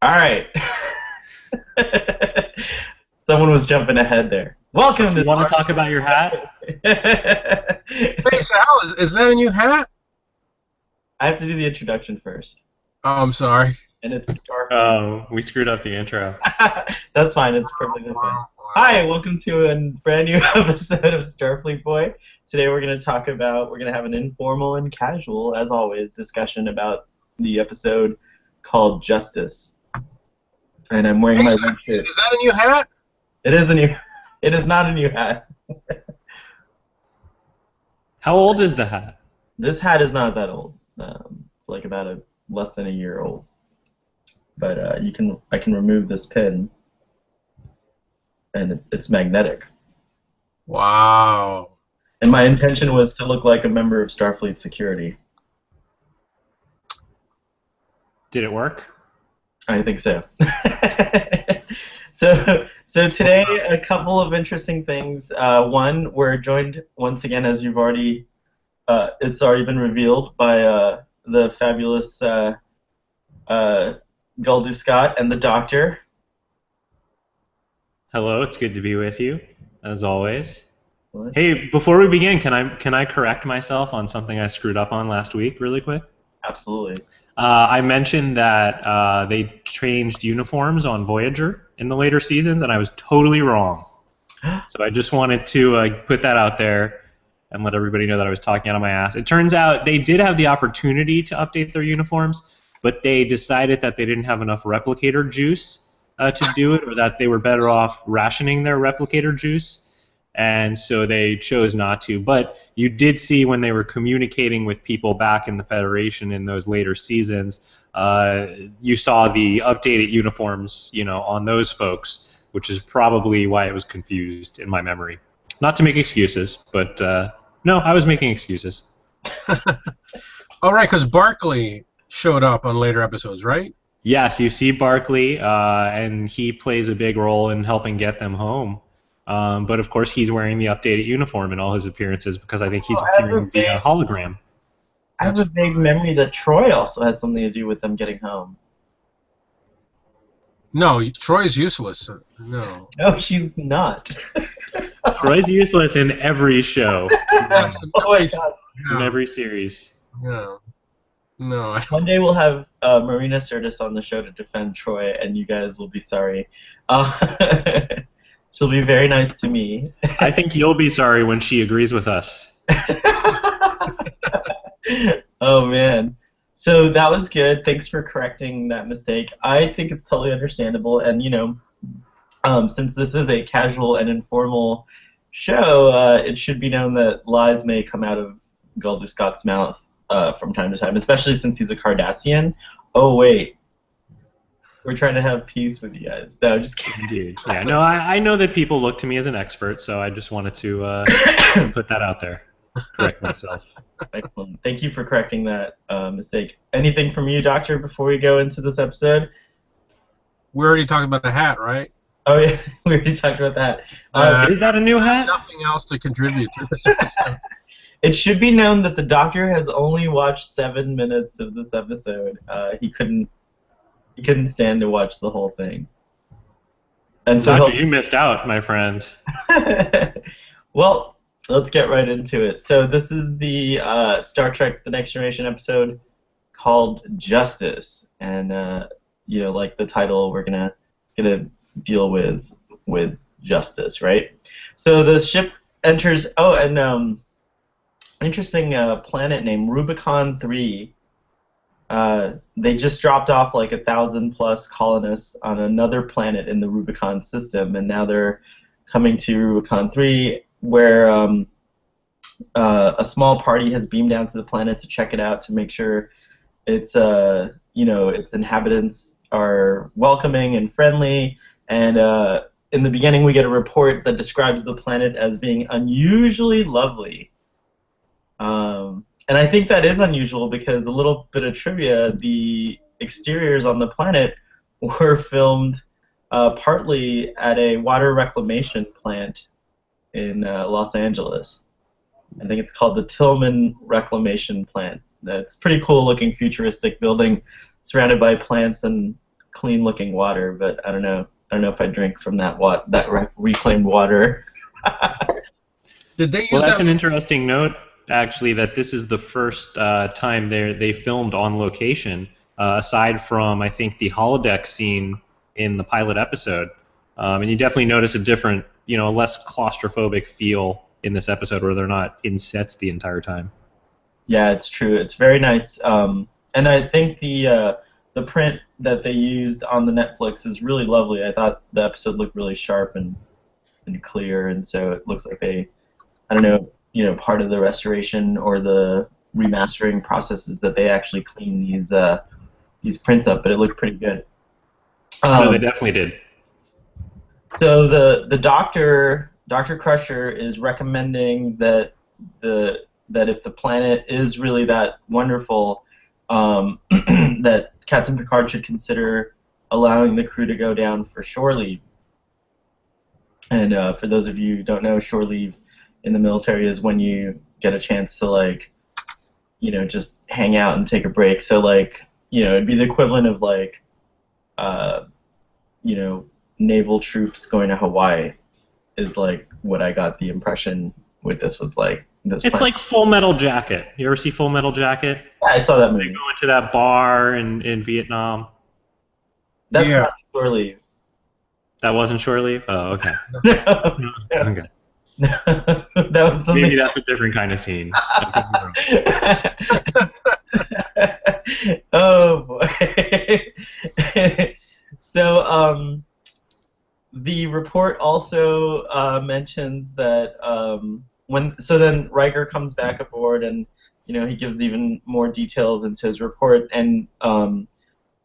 All right. Someone was jumping ahead there. Welcome Do to you want to talk about your hat? Hey, Sal, is that a new hat? I have to do the introduction first. Oh, I'm sorry. And it's Starfleet. Oh, we screwed up the intro. That's fine. It's perfectly fine. Hi, welcome to a brand new episode of Starfleet Boy. Today we're going to have an informal and casual, as always, discussion about the episode called Justice. And I'm wearing my red shirt. Is that a new hat? It is not a new hat. How old is the hat? This hat is not that old. It's like less than a year old. But I can remove this pin, and it's magnetic. Wow. And my intention was to look like a member of Starfleet security. Did it work? I think so. So today, a couple of interesting things. One, we're joined once again, as you've already, it's already been revealed by the fabulous Goldie Scott and the Doctor. Hello, it's good to be with you, as always. What? Hey, before we begin, can I correct myself on something I screwed up on last week, really quick? Absolutely. I mentioned that they changed uniforms on Voyager in the later seasons, and I was totally wrong. So I just wanted to put that out there and let everybody know that I was talking out of my ass. It turns out they did have the opportunity to update their uniforms, but they decided that they didn't have enough replicator juice to do it, or that they were better off rationing their replicator juice, and so they chose not to. But you did see when they were communicating with people back in the Federation in those later seasons, you saw the updated uniforms, on those folks, which is probably why it was confused in my memory. Not to make excuses, but no, I was making excuses. All right, because Barkley showed up on later episodes, right? Yes, you see Barkley, and he plays a big role in helping get them home. But of course, he's wearing the updated uniform in all his appearances because I think he's appearing via hologram. I have a vague memory that Troy also has something to do with them getting home. No, Troy's useless. No. No, she's not. Troy's useless in every show, Yes, Oh my god. in every series. No. No. One day we'll have Marina Sirtis on the show to defend Troy, and you guys will be sorry. She'll be very nice to me. I think you'll be sorry when she agrees with us. Oh, man. So that was good. Thanks for correcting that mistake. I think it's totally understandable, and, since this is a casual and informal show, it should be known that lies may come out of Goldie Scott's mouth from time to time, especially since he's a Cardassian. Oh, wait. We're trying to have peace with you guys. No, just kidding. Indeed. Yeah, no, I know that people look to me as an expert, so I just wanted to put that out there. Correct myself. Excellent. Thank you for correcting that mistake. Anything from you, Doctor, before we go into this episode? We already talked about the hat, right? Oh, yeah, we already talked about that. Is that a new hat? Nothing else to contribute to this episode. It should be known that the Doctor has only watched 7 minutes of this episode. He couldn't stand to watch the whole thing. And so Doctor, you missed out, my friend. Well, let's get right into it. So this is the Star Trek: The Next Generation episode called Justice, and like the title, we're gonna deal with justice, right? So the ship enters. Oh, and interesting planet named Rubicon 3. They just dropped off like 1,000+ colonists on another planet in the Rubicon system, and now they're coming to Rubicon 3, where a small party has beamed down to the planet to check it out to make sure its inhabitants are welcoming and friendly. And in the beginning, we get a report that describes the planet as being unusually lovely. And I think that is unusual because a little bit of trivia, the exteriors on the planet were filmed partly at a water reclamation plant in Los Angeles. I think it's called the Tillman Reclamation Plant. That's a pretty cool looking futuristic building surrounded by plants and clean-looking water, but I don't know. I don't know if I drink from that reclaimed water. Did they Well, use that's that? an interesting note, actually, that this is the first time they filmed on location, aside from, I think, the holodeck scene in the pilot episode. And you definitely notice a different, less claustrophobic feel in this episode where they're not in sets the entire time. Yeah, it's true. It's very nice. And I think the print that they used on the Netflix is really lovely. I thought the episode looked really sharp and clear, and so it looks like they, I don't know, part of the restoration or the remastering process is that they actually clean these prints up, but it looked pretty good. No, they definitely did. So the Dr. Crusher is recommending that if the planet is really that wonderful, that Captain Picard should consider allowing the crew to go down for shore leave. And for those of you who don't know, shore leave in the military is when you get a chance to just hang out and take a break. So it'd be the equivalent of naval troops going to Hawaii is what I got the impression with this was like. It's like Full Metal Jacket. You ever see Full Metal Jacket? Yeah, I saw that They movie. go into that bar in Vietnam. That's Yeah. not shore leave. That wasn't shore leave? Oh, okay. No. Okay. That was something. Maybe that's a different kind of scene. Oh boy. So the report also mentions that then Riker comes back aboard and he gives even more details into his report, and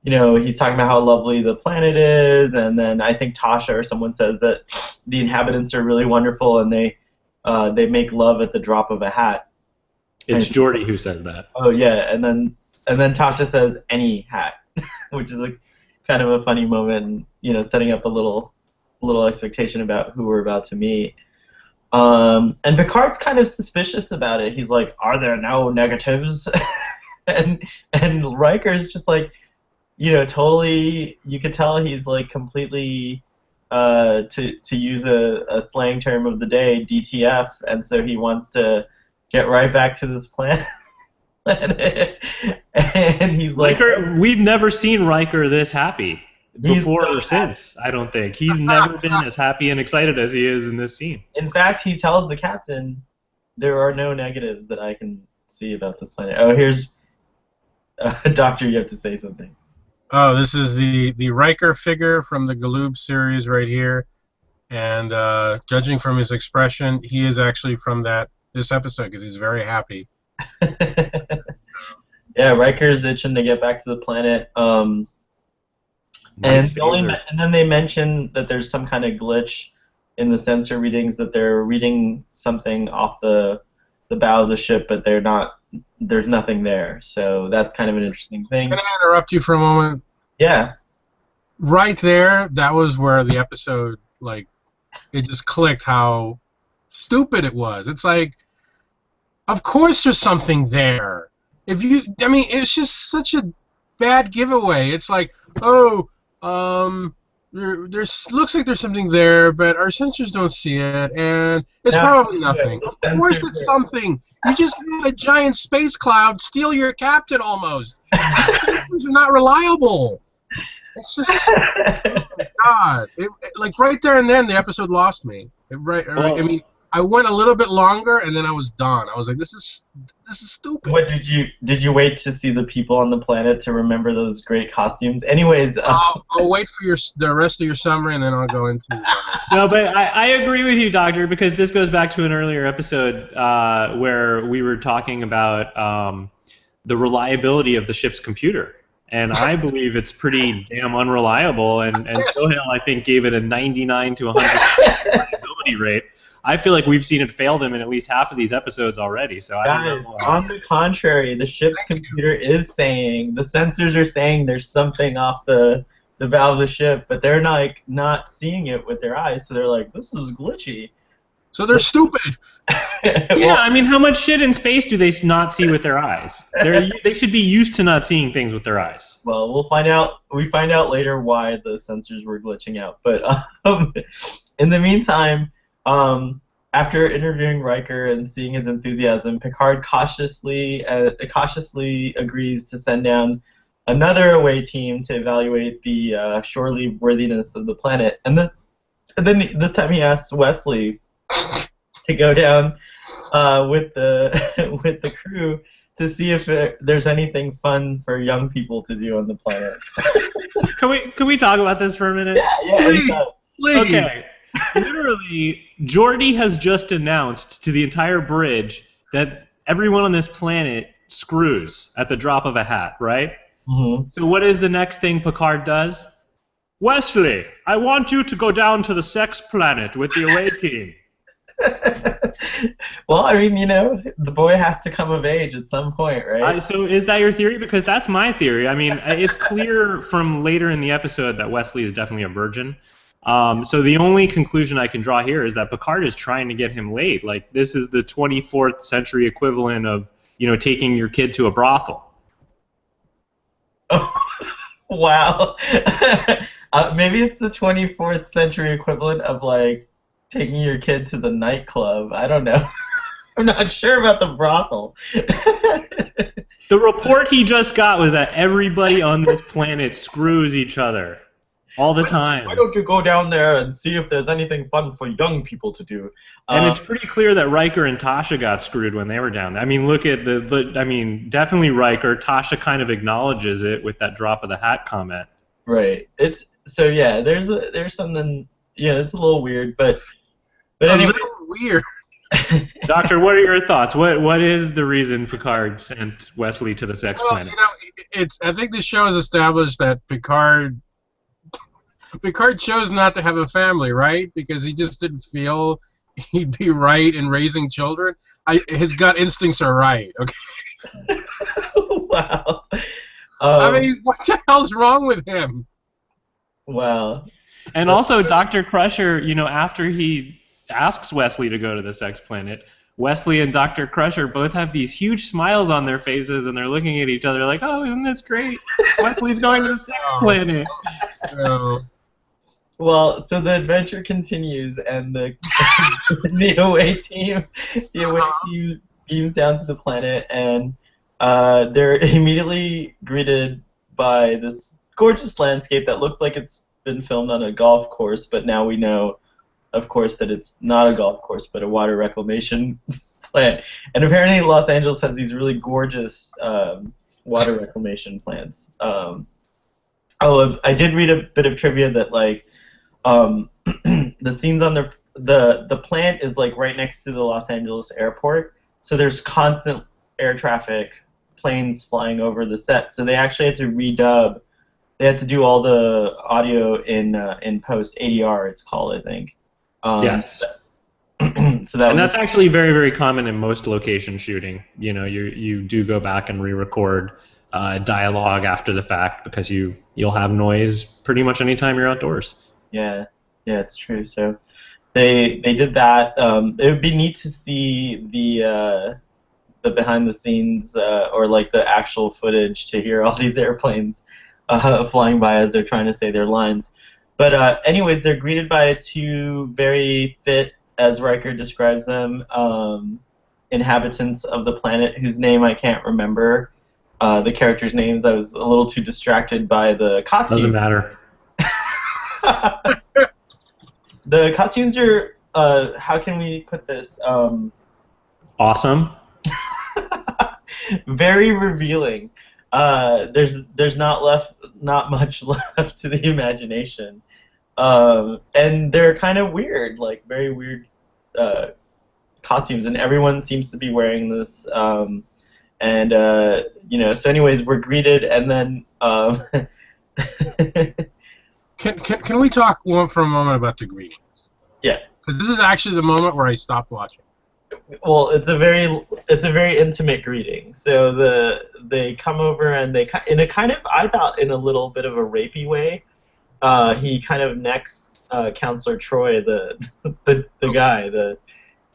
he's talking about how lovely the planet is, and then I think Tasha or someone says that the inhabitants are really wonderful and they make love at the drop of a hat. It's Geordi who says that. Oh yeah, and then Tasha says any hat, which is kind of a funny moment, setting up a little expectation about who we're about to meet. And Picard's kind of suspicious about it. He's like, "Are there no negatives?" and Riker's just totally. You could tell he's completely, to use a slang term of the day, DTF, and so he wants to get right back to this planet. And he's like, Riker, we've never seen Riker this happy before or since. I don't think he's never been as happy and excited as he is in this scene. In fact, he tells the captain, "There are no negatives that I can see about this planet." Oh, here's Doctor. You have to say something. Oh, this is the Riker figure from the Galoob series right here, and judging from his expression, he is actually from this episode because he's very happy. Yeah, Riker's itching to get back to the planet. Nice And then they mention that there's some kind of glitch in the sensor readings, that they're reading something off the bow of the ship, but there's nothing there. So that's kind of an interesting thing. Can I interrupt you for a moment? Yeah. Right there, that was where the episode, it just clicked how stupid it was. It's like, of course there's something there. It's just such a bad giveaway. It's like, there's looks like there's something there, but our sensors don't see it, and it's probably nothing. Of course it's something. You just had a giant space cloud steal your captain almost. These are not reliable. It's just, oh my God. Right there and then, the episode lost me. I went a little bit longer, and then I was done. I was like, this is stupid. What did you wait to see the people on the planet to remember those great costumes? Anyways, I'll wait for the rest of your summary, and then I'll go into. No, but I agree with you, Doctor, because this goes back to an earlier episode where we were talking about the reliability of the ship's computer. And I believe it's pretty damn unreliable, and Yes. Sohail, I think, gave it a 99 to 100 reliability rate. I feel like we've seen it fail them in at least half of these episodes already. So I guys, don't know. on the contrary, the ship's computer is saying, the sensors are saying there's something off the bow of the ship, but they're not seeing it with their eyes, so they're like, this is glitchy. So they're stupid. Yeah, I mean, how much shit in space do they not see with their eyes? They should be used to not seeing things with their eyes. Well, we'll find out. We find out later why the sensors were glitching out. But in the meantime, after interviewing Riker and seeing his enthusiasm, Picard cautiously agrees to send down another away team to evaluate the shore leave worthiness of the planet. And then this time he asks Wesley to go down with the crew to see if there's anything fun for young people to do on the planet. Can we talk about this for a minute? Yeah. Please. Okay. Literally, Geordi has just announced to the entire bridge that everyone on this planet screws at the drop of a hat, right? Mm-hmm. So what is the next thing Picard does? Wesley, I want you to go down to the sex planet with the away team. Well, I mean, the boy has to come of age at some point, right? So is that your theory? Because that's my theory. I mean, it's clear from later in the episode that Wesley is definitely a virgin. So the only conclusion I can draw here is that Picard is trying to get him laid. Like, this is the 24th century equivalent of, taking your kid to a brothel. Oh, wow. Maybe it's the 24th century equivalent of, like, taking your kid to the nightclub. I don't know. I'm not sure about the brothel. The report he just got was that everybody on this planet screws each other all the time. Why don't you go down there and see if there's anything fun for young people to do? And it's pretty clear that Riker and Tasha got screwed when they were down there. I mean, look at definitely Riker. Tasha kind of acknowledges it with that drop of the hat comment. Right. There's something. Yeah, it's a little weird, but anyway. A little weird. Doctor, what are your thoughts? What is the reason Picard sent Wesley to the sex planet? I think the show has established that Picard chose not to have a family, right? Because he just didn't feel he'd be right in raising children. His gut instincts are right. Okay. Wow. I mean, what the hell's wrong with him? Wow. And also, Dr. Crusher, after he asks Wesley to go to the sex planet, Wesley and Dr. Crusher both have these huge smiles on their faces, and they're looking at each other like, "Oh, isn't this great? Wesley's going to the sex planet." No. Well, so the adventure continues, and the away team beams down to the planet, and they're immediately greeted by this gorgeous landscape that looks like it's been filmed on a golf course, but now we know, of course, that it's not a golf course, but a water reclamation plant. And apparently Los Angeles has these really gorgeous water reclamation plants. I did read a bit of trivia that, like, the scenes on the plant is, like, right next to the Los Angeles airport, so there's constant air traffic, planes flying over the set, so they actually had to redub. They had to do all the audio in post, ADR it's called, I think. Yes. So that's actually very, very common in most location shooting. You do go back and re-record dialogue after the fact because you'll have noise pretty much anytime you're outdoors. Yeah, it's true. So they did that. It would be neat to see the behind the scenes or like the actual footage to hear all these airplanes flying by as they're trying to say their lines. But anyways, they're greeted by two very fit, as Riker describes them, inhabitants of the planet whose name I can't remember. The characters' names. I was a little too distracted by the costumes. Doesn't matter. The costumes are, how can we put this? Awesome. Very revealing. There's not much left to the imagination, and they're kind of weird, like very weird costumes, and everyone seems to be wearing this. So anyways, we're greeted, and then. Can we talk for a moment about the greetings? Yeah. Because this is actually the moment where I stopped watching. Well, it's a very intimate greeting. So they come over and they in a kind of, I thought, in a little bit of a rapey way. He kind of necks Counselor Troy, the guy,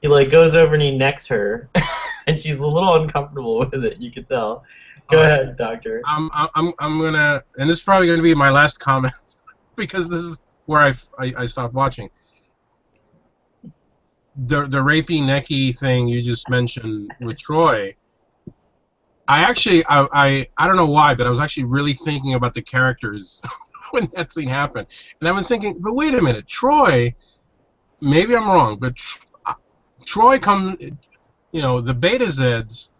he like goes over and he necks her, and she's a little uncomfortable with it. You can tell. Go ahead, Doctor. I'm gonna, and this is probably gonna be my last comment because this is where I stopped watching. The rapey necky thing you just mentioned with Troy. I don't know why, but I was actually really thinking about the characters when that scene happened, and I was thinking, but wait a minute, Troy. Maybe I'm wrong, but Troy the Beta Zeds,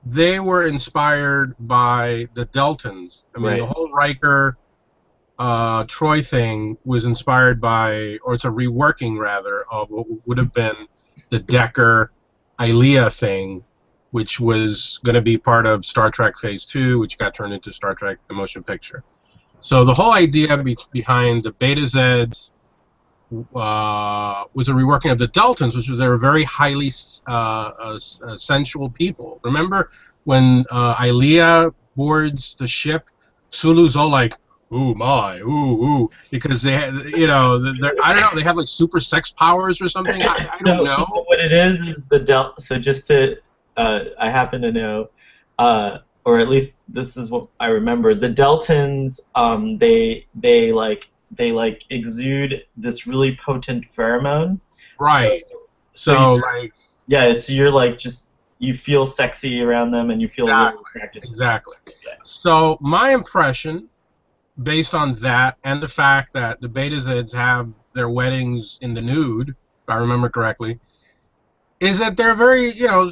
they were inspired by the Deltans. I mean, Right. the whole Riker Troy thing was inspired by, or it's a reworking rather, of what would have been the Decker Ilea thing, which was going to be part of Star Trek Phase 2, which got turned into Star Trek the Motion Picture. So the whole idea behind the Beta Zeds was a reworking of the Deltans, which was they were very highly sensual people. Remember when Ilea boards the ship, Sulu's all like, "Ooh my, ooh," because they had, I don't know, they have like super sex powers or something. I don't know. What it is the So just to, I happen to know, or at least this is what I remember. The Deltans, they exude this really potent pheromone. Right. So Yeah, so you're like you feel sexy around them and you feel really attracted. Exactly. So my impression, based on that and the fact that the Beta Zeds have their weddings in the nude, if I remember correctly, is that they're very, they're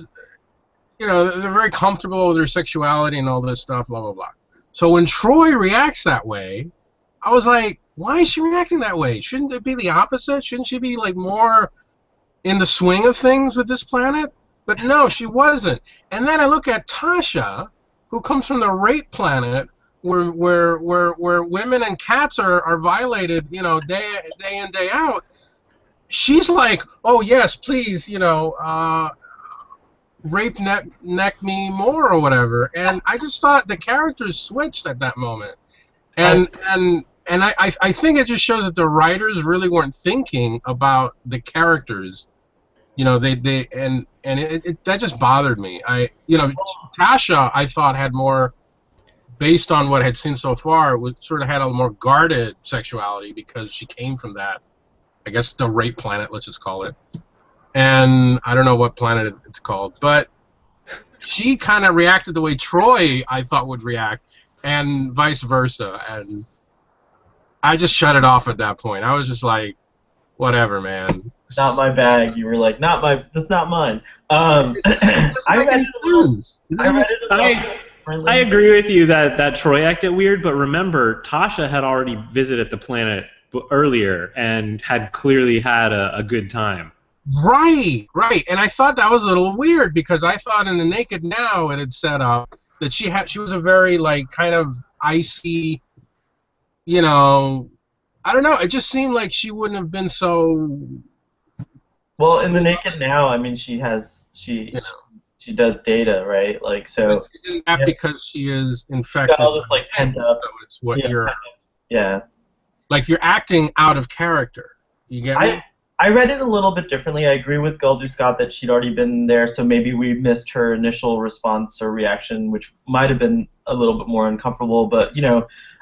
very comfortable with their sexuality and all this stuff, blah, blah, blah. So when Troy reacts that way, I was like, why is she reacting that way? Shouldn't it be the opposite? Shouldn't she be like more in the swing of things with this planet? But no, she wasn't. And then I look at Tasha, who comes from the rape planet, where women and cats are violated, day in, day out. She's like, oh yes, please, rape neck me more or whatever. And I just thought the characters switched at that moment. And I think it just shows that the writers really weren't thinking about the characters. That just bothered me. Tasha, I thought, had more, based on what I had seen so far, sort of had a more guarded sexuality because she came from that, I guess, the rape planet, let's just call it. And I don't know what planet it's called, but she kind of reacted the way Troy, I thought, would react, and vice versa. And I just shut it off at that point. I was just like, whatever, man. Not my bag. You were like, that's not mine. I agree with you that Troy acted weird, but remember, Tasha had already visited the planet earlier and had clearly had a good time. Right. And I thought that was a little weird because I thought in the Naked Now it had set up that she was a very kind of icy, I don't know. It just seemed like she wouldn't have been so. Well, in the Naked Now, I mean, she does data, right? Like so. But isn't that because she is infected? All this pent up. So it's what you're. Yeah. Like you're acting out of character. You get me? I read it a little bit differently. I agree with Guldu Scott that she'd already been there, so maybe we missed her initial response or reaction, which might have been a little bit more uncomfortable. But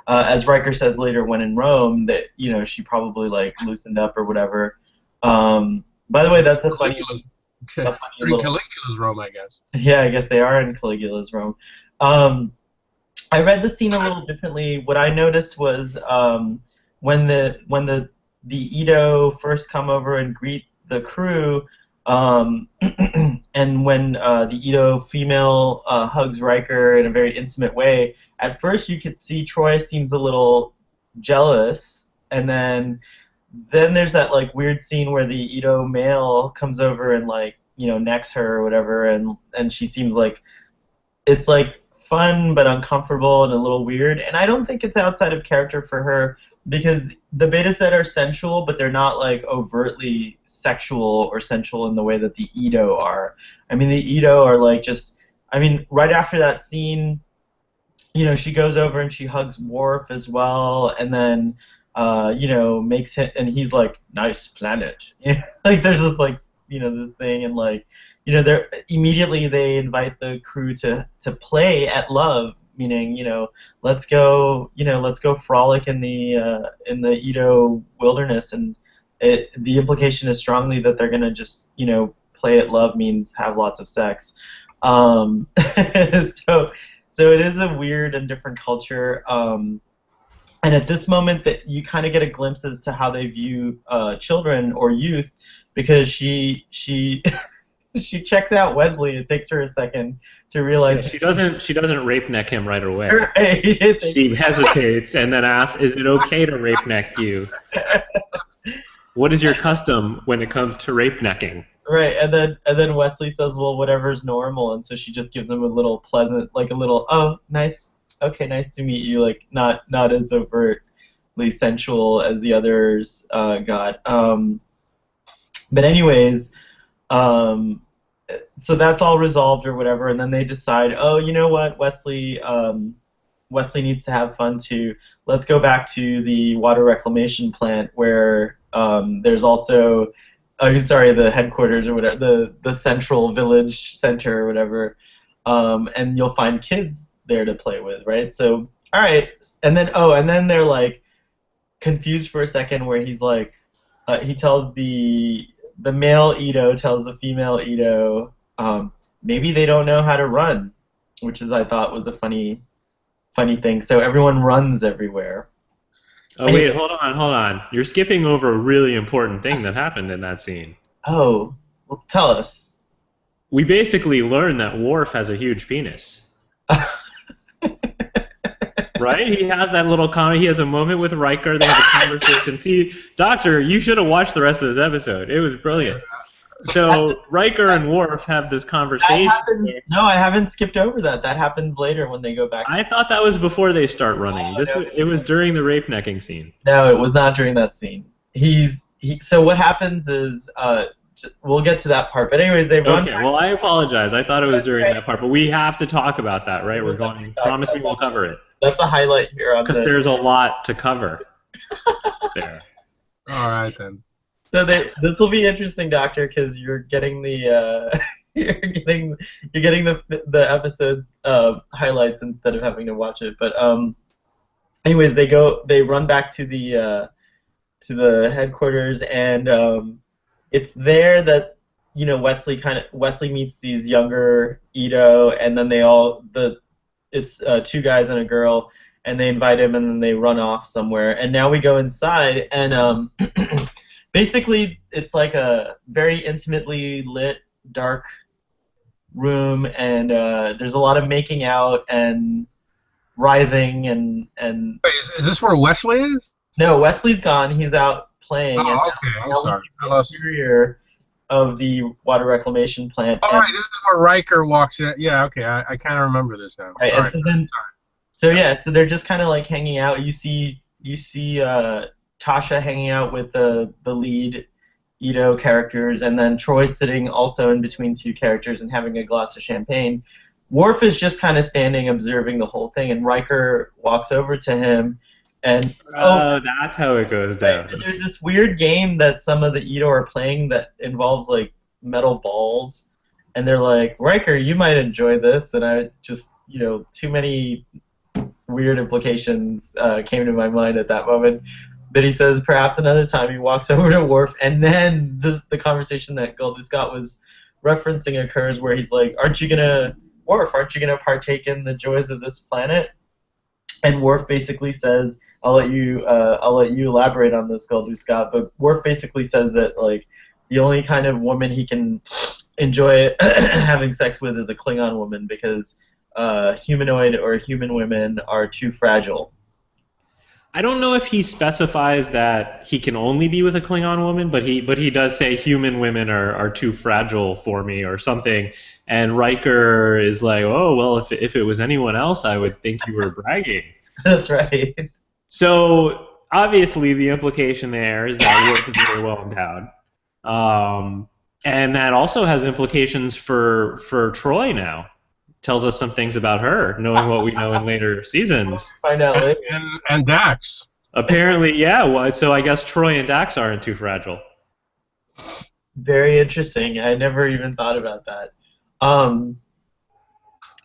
as Riker says later, when in Rome, that she probably loosened up or whatever. By the way, that's a funny little. Caligula's Rome, I guess. Yeah, I guess they are in Caligula's Rome. I read the scene a little differently. What I noticed was when the Edo first come over and greet the crew, and when the Edo female hugs Riker in a very intimate way, at first you could see Troy seems a little jealous, and then there's that weird scene where the Edo male comes over and necks her or whatever, and she seems like it's fun but uncomfortable and a little weird, and I don't think it's outside of character for her. Because the Beta Set are sensual, but they're not overtly sexual or sensual in the way that the Edo are. I mean, the Edo are right after that scene, she goes over and she hugs Worf as well, and then, makes him, and he's like, nice planet. There's this this thing, and like, they're immediately they invite the crew to play at love, meaning, let's go frolic in the Edo wilderness, and the implication is strongly that they're gonna just, play at love means have lots of sex. So it is a weird and different culture. And at this moment, that you kind of get a glimpse as to how they view children or youth, because she she checks out Wesley. It takes her a second to realize she doesn't rape neck him right away. Right. She hesitates and then asks, "Is it okay to rape neck you? What is your custom when it comes to rape necking?" Right, and then Wesley says, "Well, whatever's normal," and so she just gives him a little pleasant, like a little, "Oh, nice, okay, nice to meet you," like not as overtly sensual as the others got. But anyways, so that's all resolved or whatever, and then they decide, oh, you know what, Wesley needs to have fun too. Let's go back to the water reclamation plant where there's also. The headquarters or whatever, the central village center or whatever, and you'll find kids there to play with, right? So, all right, and then they're like confused for a second, where he's like, he tells the male Edo tells the female Edo, maybe they don't know how to run, which I thought was a funny thing. So everyone runs everywhere. Oh, wait, hold on. You're skipping over a really important thing that happened in that scene. Oh, well, tell us. We basically learn that Worf has a huge penis. Right? He has that little comment. He has a moment with Riker. They have a conversation. See, Doctor, you should have watched the rest of this episode. It was brilliant. So Riker and Worf have this conversation. No, I haven't skipped over that. That happens later when they go back. I thought that was before they start running. It was during the rape necking scene. No, it was not during that scene. So what happens is, we'll get to that part. But anyways, they run. Okay, well, I apologize. I thought it was during that part, but we have to talk about that, right? We're going. Promise me we'll cover it. That's a highlight here on. Because there's a lot to cover. There. All right then. So this will be interesting, Doctor, because you're getting the you're getting the episode highlights instead of having to watch it. But anyways, they run back to the headquarters, and it's there that Wesley meets these younger Edo, and then it's 2 guys and a girl, and they invite him, and then they run off somewhere. And now we go inside, and basically, it's like a very intimately lit, dark room, and there's a lot of making out and writhing and. Wait, is this where Wesley is? No, Wesley's gone. He's out playing. Oh, okay. I'm sorry. The exterior of the water reclamation plant. Oh, right. This is where Riker walks in. Yeah. Okay. I kind of remember this now. Right. And so they're just kind of like hanging out. You see. Tasha hanging out with the lead Edo characters, and then Troy sitting also in between 2 characters and having a glass of champagne. Worf is just kind of standing observing the whole thing, and Riker walks over to him, and that's how it goes down. Right, there's this weird game that some of the Edo are playing that involves like metal balls, and they're like, Riker, you might enjoy this, and I just too many weird implications came to my mind at that moment. But he says, perhaps another time. He walks over to Worf, and then the conversation that Goldie Scott was referencing occurs, where he's like, Worf, aren't you gonna partake in the joys of this planet? And Worf basically says, I'll let you elaborate on this, Goldie Scott. But Worf basically says that like the only kind of woman he can enjoy having sex with is a Klingon woman, because humanoid or human women are too fragile. I don't know if he specifies that he can only be with a Klingon woman, but he does say human women are too fragile for me or something. And Riker is like, oh, well, if it was anyone else, I would think you were bragging. That's right. So obviously the implication there is that Worf is very well endowed. And that also has implications for Troy now. Tells us some things about her, knowing what we know in later seasons. Find out later. And Dax. Apparently, yeah. Well, so I guess Troy and Dax aren't too fragile. Very interesting. I never even thought about that. Um,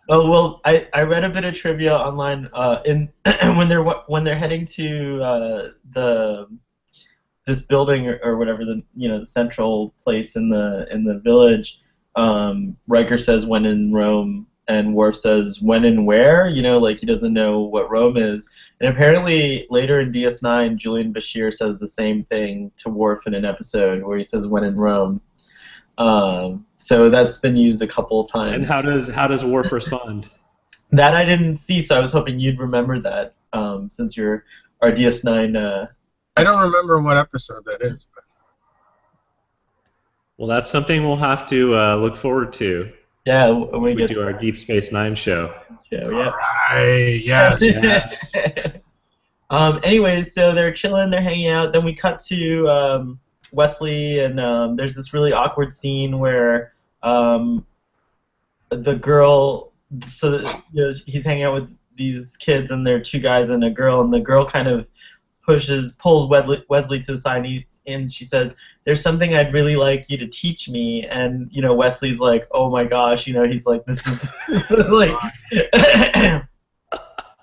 oh well, I read a bit of trivia online. In when they're heading to the this building or whatever, the central place in the village. Riker says when in Rome, and Worf says when and where. Like he doesn't know what Rome is. And apparently later in DS9, Julian Bashir says the same thing to Worf in an episode where he says when in Rome. So that's been used a couple of times. And how does Worf respond? That I didn't see, so I was hoping you'd remember that, since you're our DS9. I don't remember what episode that is. Well, that's something we'll have to look forward to. Yeah, when we do our Deep Space Nine show. Yeah. Right. Yes. Yes. Anyways, so they're chilling, they're hanging out. Then we cut to Wesley, and there's this really awkward scene where the girl. So he's hanging out with these kids, and there are two guys and a girl, and the girl kind of pulls Wesley to the side, and she says, "There's something I'd really like you to teach me." And Wesley's like, "Oh my gosh," he's like, "This is like,"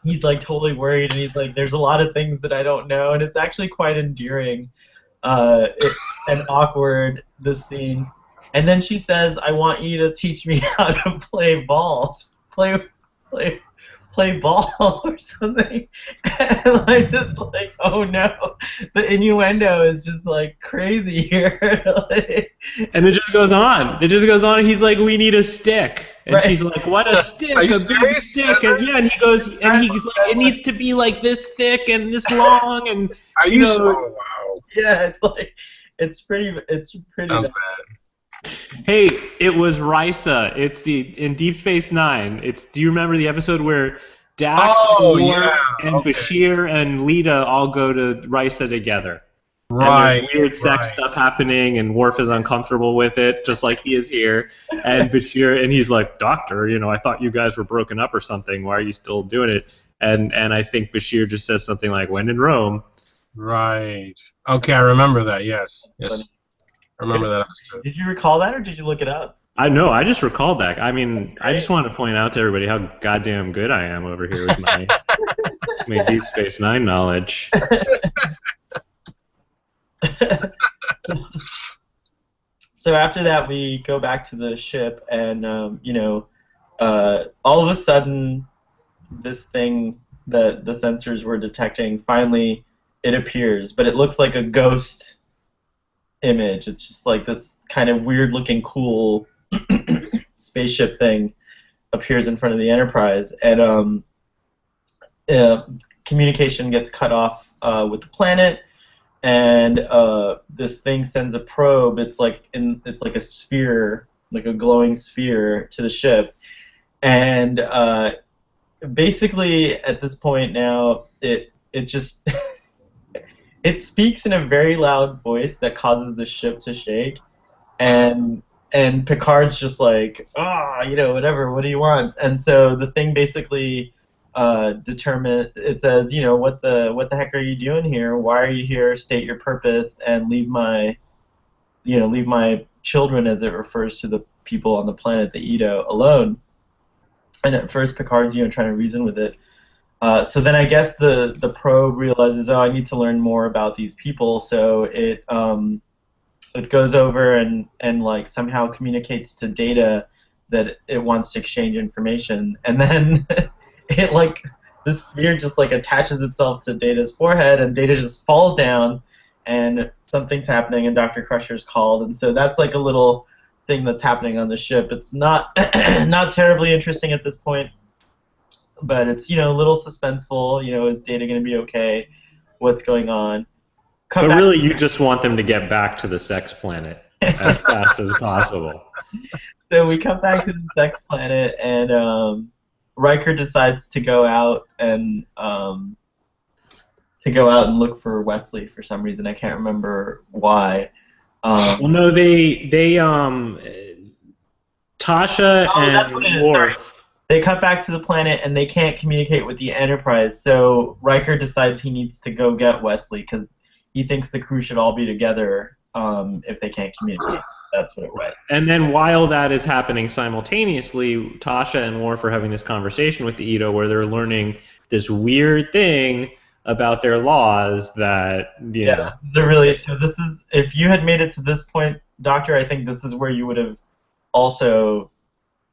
he's like totally worried, and he's like, "There's a lot of things that I don't know," and it's actually quite endearing, and awkward, this scene. And then she says, "I want you to teach me how to play balls, play ball," or something. And I'm just like, oh no, the innuendo is just like crazy here. And it just goes on. And he's like, "We need a stick," and she's like, "What, a stick? A big stick?" And he goes, and he's like, "It needs to be like this thick and this long." And Are you so? Oh, wow. Yeah, it's pretty bad. Hey, it was Risa. It's in Deep Space Nine. Do you remember the episode where Dax and Bashir and Lita all go to Risa together? Right. And there's weird sex stuff happening, and Worf is uncomfortable with it, just like he is here. And Bashir, and he's like, "Doctor, I thought you guys were broken up or something. Why are you still doing it?" And I think Bashir just says something like, "When in Rome." Right. Okay, I remember that. Yes. Funny. I remember that episode. Did you recall that, or did you look it up? I know. I just recalled that. I mean, I just want to point out to everybody how goddamn good I am over here with my Deep Space Nine knowledge. So after that, we go back to the ship, and all of a sudden, this thing that the sensors were detecting, finally, it appears, but it looks like a ghost image. It's just like this kind of weird-looking, cool spaceship thing appears in front of the Enterprise, and communication gets cut off with the planet, and this thing sends a probe. It's like a sphere, like a glowing sphere, to the ship, and basically at this point now it just it speaks in a very loud voice that causes the ship to shake, and Picard's just like, whatever, what do you want? And so the thing basically it says, what the heck are you doing here? Why are you here? State your purpose and leave my children, as it refers to the people on the planet, the Edo, alone. And at first Picard's trying to reason with it. So then I guess the probe realizes, I need to learn more about these people. So it goes over and like somehow communicates to Data that it wants to exchange information, and then this sphere just like attaches itself to Data's forehead, and Data just falls down, and something's happening, and Dr. Crusher's called, and so that's like a little thing that's happening on the ship. It's not not terribly interesting at this point, but it's a little suspenseful. Is Data going to be okay? What's going on? But really, you just want them to get back to the sex planet as fast as possible. So we come back to the sex planet, and Riker decides to go out and look for Wesley for some reason. I can't remember why. Well, no, Tasha and Worf. They cut back to the planet, and they can't communicate with the Enterprise. So Riker decides he needs to go get Wesley because he thinks the crew should all be together if they can't communicate. That's what it was. And then while that is happening simultaneously, Tasha and Worf are having this conversation with the Ito where they're learning this weird thing about their laws that, you know. So this is, if you had made it to this point, Doctor, I think this is where you would have also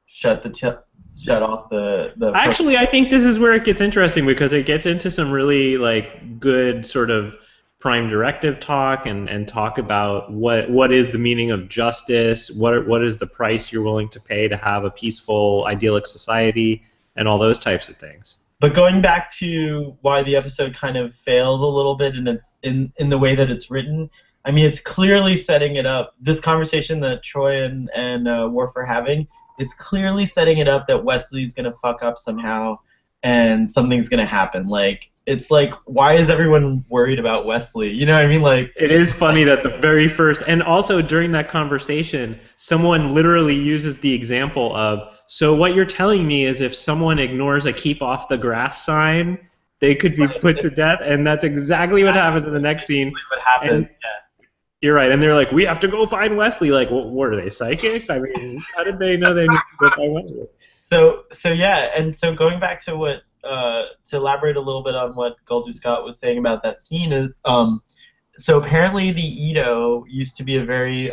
shut off the Actually, I think this is where it gets interesting because it gets into some really like good sort of prime directive talk and talk about what is the meaning of justice, what is the price you're willing to pay to have a peaceful, idyllic society, and all those types of things. But going back to why the episode kind of fails a little bit in its in the way that it's written, I mean, it's clearly setting it up. This conversation that Troy and Worf are having, it's clearly setting it up that Wesley's gonna fuck up somehow, and something's gonna happen. Like, it's like, why is everyone worried about Wesley? You know what I mean? Like, it is funny that the very first, and also during that conversation, someone literally uses the example of, so what you're telling me is if someone ignores a keep off the grass sign, they could be put to death, and that's exactly what happens in the next scene. What happened? You're right, and they're like, we have to go find Wesley. Like, what are they, psychic? I mean, how did they know they need to go find Wesley? So yeah, and so going back to what, to elaborate a little bit on what Goldie Scott was saying about that scene, is, so apparently the Ito used to be a very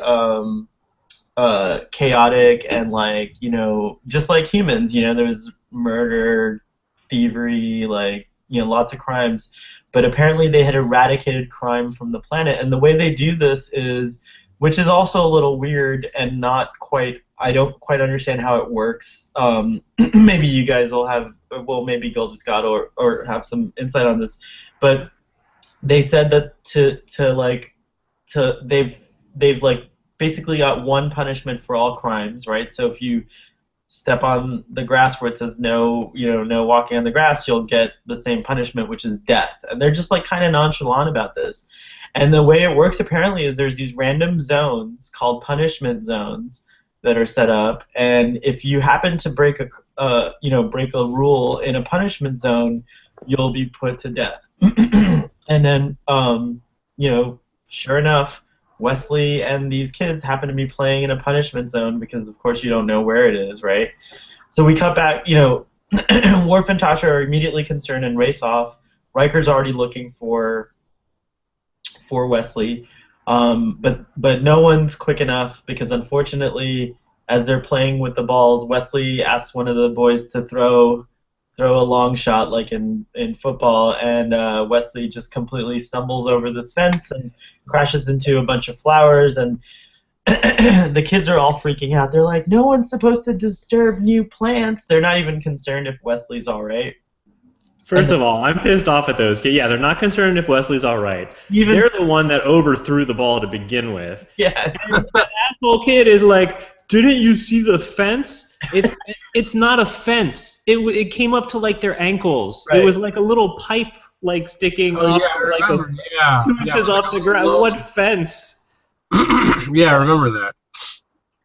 chaotic and, like, you know, just like humans, you know, there was murder, thievery, like, you know, lots of crimes. But apparently they had eradicated crime from the planet, and the way they do this is, which is also a little weird and not quite, I don't quite understand how it works. Maybe you guys will have, well, maybe Goldie Scott or have some insight on this, but they said that they've like basically got one punishment for all crimes, right? So if you step on the grass where it says no, you know, no walking on the grass, you'll get the same punishment, which is death. And they're just like kind of nonchalant about this. And the way it works apparently is there's these random zones called punishment zones that are set up, and if you happen to break a rule in a punishment zone, you'll be put to death. And then you know, sure enough, Wesley and these kids happen to be playing in a punishment zone because, of course, you don't know where it is, right? So we cut back, you know, Worf and Tasha are immediately concerned and race off. Riker's already looking for Wesley, but no one's quick enough because, unfortunately, as they're playing with the balls, Wesley asks one of the boys to throw a long shot like in football, and Wesley just completely stumbles over this fence and crashes into a bunch of flowers, and the kids are all freaking out. They're like, no one's supposed to disturb new plants. They're not even concerned if Wesley's all right. First of all, I'm pissed off at those kids. Yeah, they're not concerned if Wesley's all right. They're the one that overthrew the ball to begin with. Yeah. And that asshole kid is like, didn't you see the fence? It's not a fence. It came up to like their ankles. Right. It was like a little pipe like sticking up like 2 inches off the ground. What fence? Yeah, I remember that.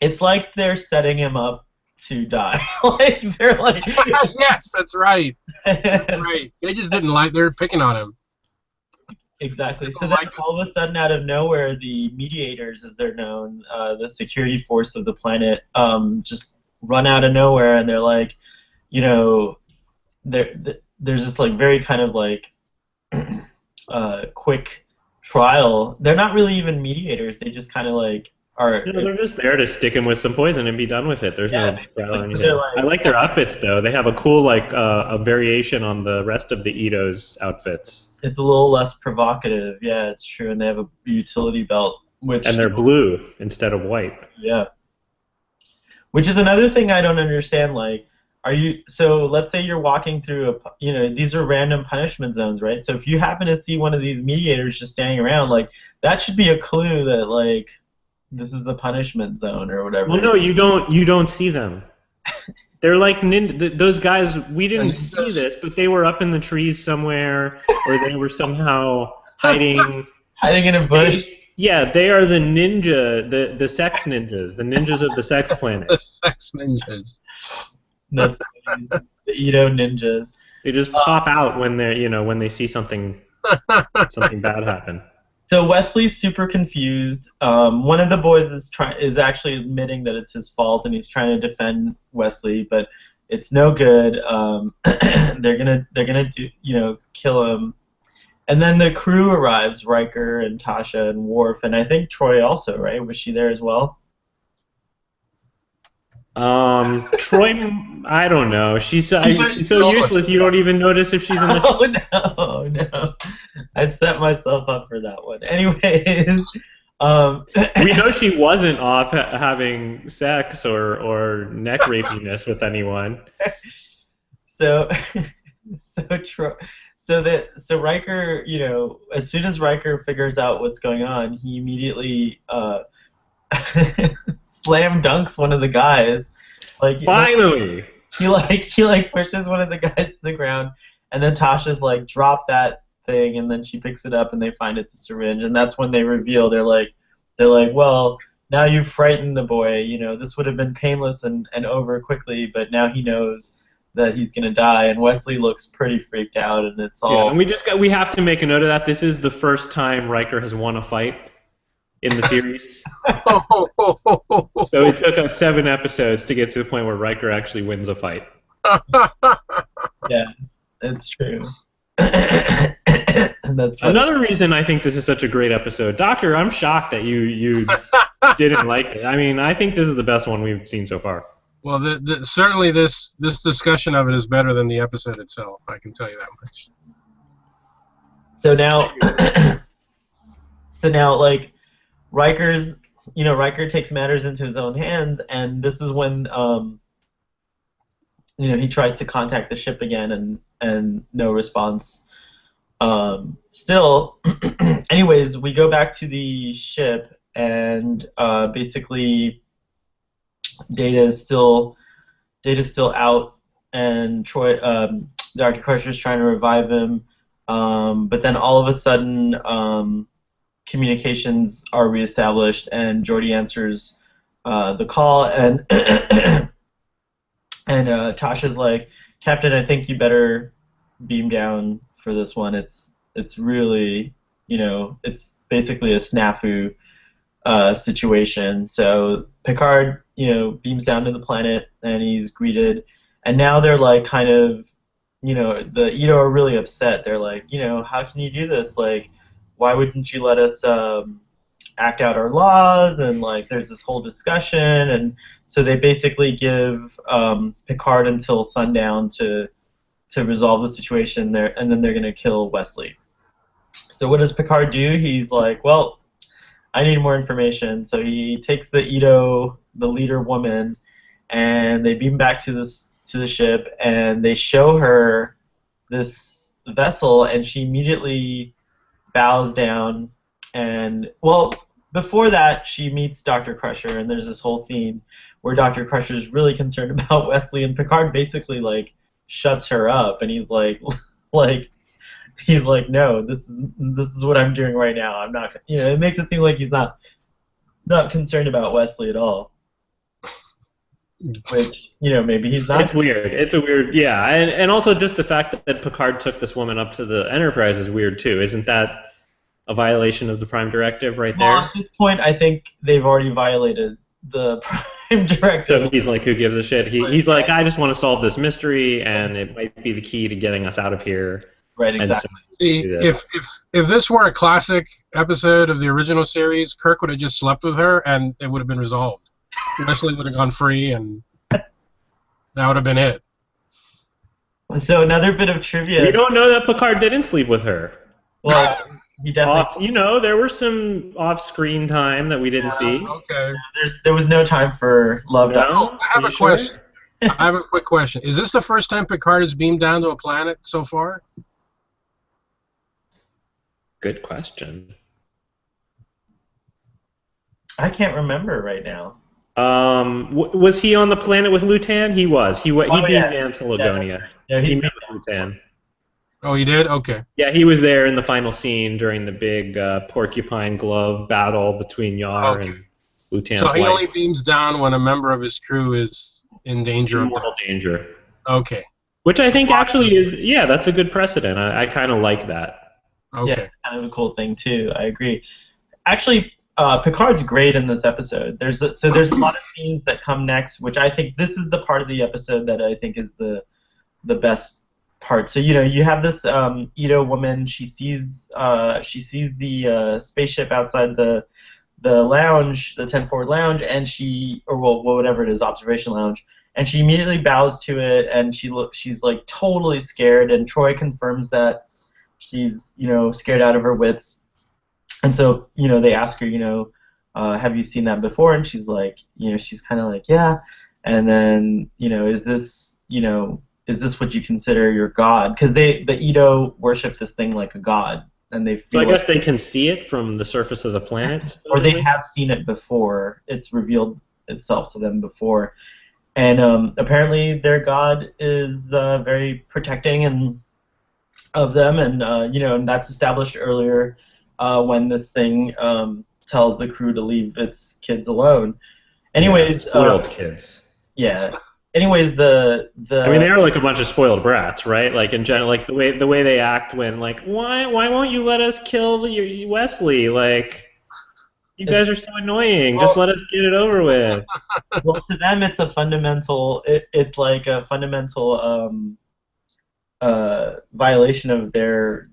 It's like they're setting him up to die. Like they're like yes, that's right. That's right. They just didn't like, they're picking on him. Exactly. So then all of a sudden, out of nowhere, the mediators, as they're known, the security force of the planet, just run out of nowhere, and they're like, you know, there's this like very kind of like quick trial. They're not really even mediators. They just kind of like are. No, they're just there to stick him with some poison and be done with it. There's no trial or anything. I like their outfits though. They have a cool like a variation on the rest of the Ito's outfits. It's a little less provocative. Yeah, it's true, and they have a utility belt, and they're blue instead of white. Yeah. Which is another thing I don't understand. Like, so let's say you're walking through these are random punishment zones, right? So if you happen to see one of these mediators just standing around, like, that should be a clue that like this is the punishment zone or whatever. Well, no, you don't see them. They're like those guys. We didn't see this, but they were up in the trees somewhere, or they were somehow hiding in a bush. Yeah, they are the ninja, the sex ninjas, the ninjas of the sex planet. The sex ninjas. That's the Ito ninjas. They just pop out when they're when they see something bad happen. So Wesley's super confused. One of the boys is actually admitting that it's his fault, and he's trying to defend Wesley, but it's no good. They're gonna kill him. And then the crew arrives: Riker and Tasha and Worf, and I think Troy also, right? Was she there as well? Troy, I don't know. She's so useless. You don't even notice if she's in the. Oh no! I set myself up for that one. Anyways, we know she wasn't off having sex or neck rapiness with anyone. So Riker, as soon as Riker figures out what's going on, he immediately slam dunks one of the guys. Finally, he pushes one of the guys to the ground, and then Tasha's like, drop that thing, and then she picks it up, and they find it's a syringe, and that's when they reveal they're like, well, now you've frightened the boy. This would have been painless and over quickly, but now he knows that he's gonna die, and Wesley looks pretty freaked out, and it's all. Yeah, and we have to make a note of that. This is the first time Riker has won a fight in the series. So it took us 7 episodes to get to the point where Riker actually wins a fight. Yeah, that's true. That's another reason I think this is such a great episode. Doctor, I'm shocked that you didn't like it. I mean, I think this is the best one we've seen so far. Well, certainly this discussion of it is better than the episode itself. I can tell you that much. So now, like, Riker takes matters into his own hands, and this is when he tries to contact the ship again, and no response. Still, anyways, we go back to the ship, and basically Data is still out, and Dr. Crusher is trying to revive him, but then all of a sudden communications are reestablished, and Geordi answers the call, and Tasha's like, Captain, I think you better beam down for this one. It's really, it's basically a snafu situation. So Picard, beams down to the planet, and he's greeted, and now they're like kind of, the Edo are really upset. They're like, how can you do this? Like, why wouldn't you let us act out our laws? And like, there's this whole discussion, and so they basically give Picard until sundown to resolve the situation there, and then they're gonna kill Wesley. So what does Picard do? He's like, well, I need more information. So he takes the Edo, the leader woman, and they beam back to the ship, and they show her this vessel, and she immediately bows down. And well, before that, she meets Dr. Crusher, and there's this whole scene where Dr. Crusher is really concerned about Wesley, and Picard basically like shuts her up, and he's like, no, this is what I'm doing right now. I'm not, it makes it seem like he's not concerned about Wesley at all. Which, maybe he's not. It's weird. It's a weird, yeah, and also just the fact that Picard took this woman up to the Enterprise is weird too. Isn't that a violation of the Prime Directive right there? Well, at this point, I think they've already violated the Prime Directive. So he's like, who gives a shit? He's like, I just want to solve this mystery, and it might be the key to getting us out of here. Right, exactly. If this were a classic episode of the original series, Kirk would have just slept with her, and it would have been resolved. Wesley would have gone free, and that would have been it. So another bit of trivia. We don't know that Picard didn't sleep with her. Well, he definitely. There was some off-screen time that we didn't see. Okay. There was no time for love. No? I have a question. I have a quick question. Is this the first time Picard has beamed down to a planet so far? Good question. I can't remember right now. Was he on the planet with Lutan? He was. He beamed down to Lagonia. Yeah, he met with Lutan. Oh, he did? Okay. Yeah, he was there in the final scene during the big porcupine glove battle between Yar and Lutan's wife. So he only beams down when a member of his crew is in danger. In mortal danger. Okay. Which I think actually is, that's a good precedent. I kind of like that. Yeah, Okay. it's kind of a cool thing too. I agree. Actually, Picard's great in this episode. There's a lot of scenes that come next, which I think this is the part of the episode that I think is the best part. So you have this Edo woman. She sees the spaceship outside the lounge, the 10 forward lounge, and or well, whatever it is, observation lounge, and she immediately bows to it, and she's like totally scared, and Troy confirms that she's scared out of her wits, and so they ask her, have you seen that before, and she's like, she's kind of like, yeah, and then is this what you consider your god? Because the Edo worship this thing like a god, and they So feel I guess they can see it from the surface of the planet, or they supposedly? have seen it before. It's revealed itself to them before, and apparently their god is very protecting and of them, and and that's established earlier when this thing tells the crew to leave its kids alone. Yeah, Anyways, spoiled kids. yeah. Anyways, the I mean, the they're like a bunch of spoiled brats, right? Like in general, like the way they act when like, why won't you let us kill Wesley? Like, you guys are so annoying. Just well, let us get it over with. well, to them it's a fundamental. It's like a fundamental violation of their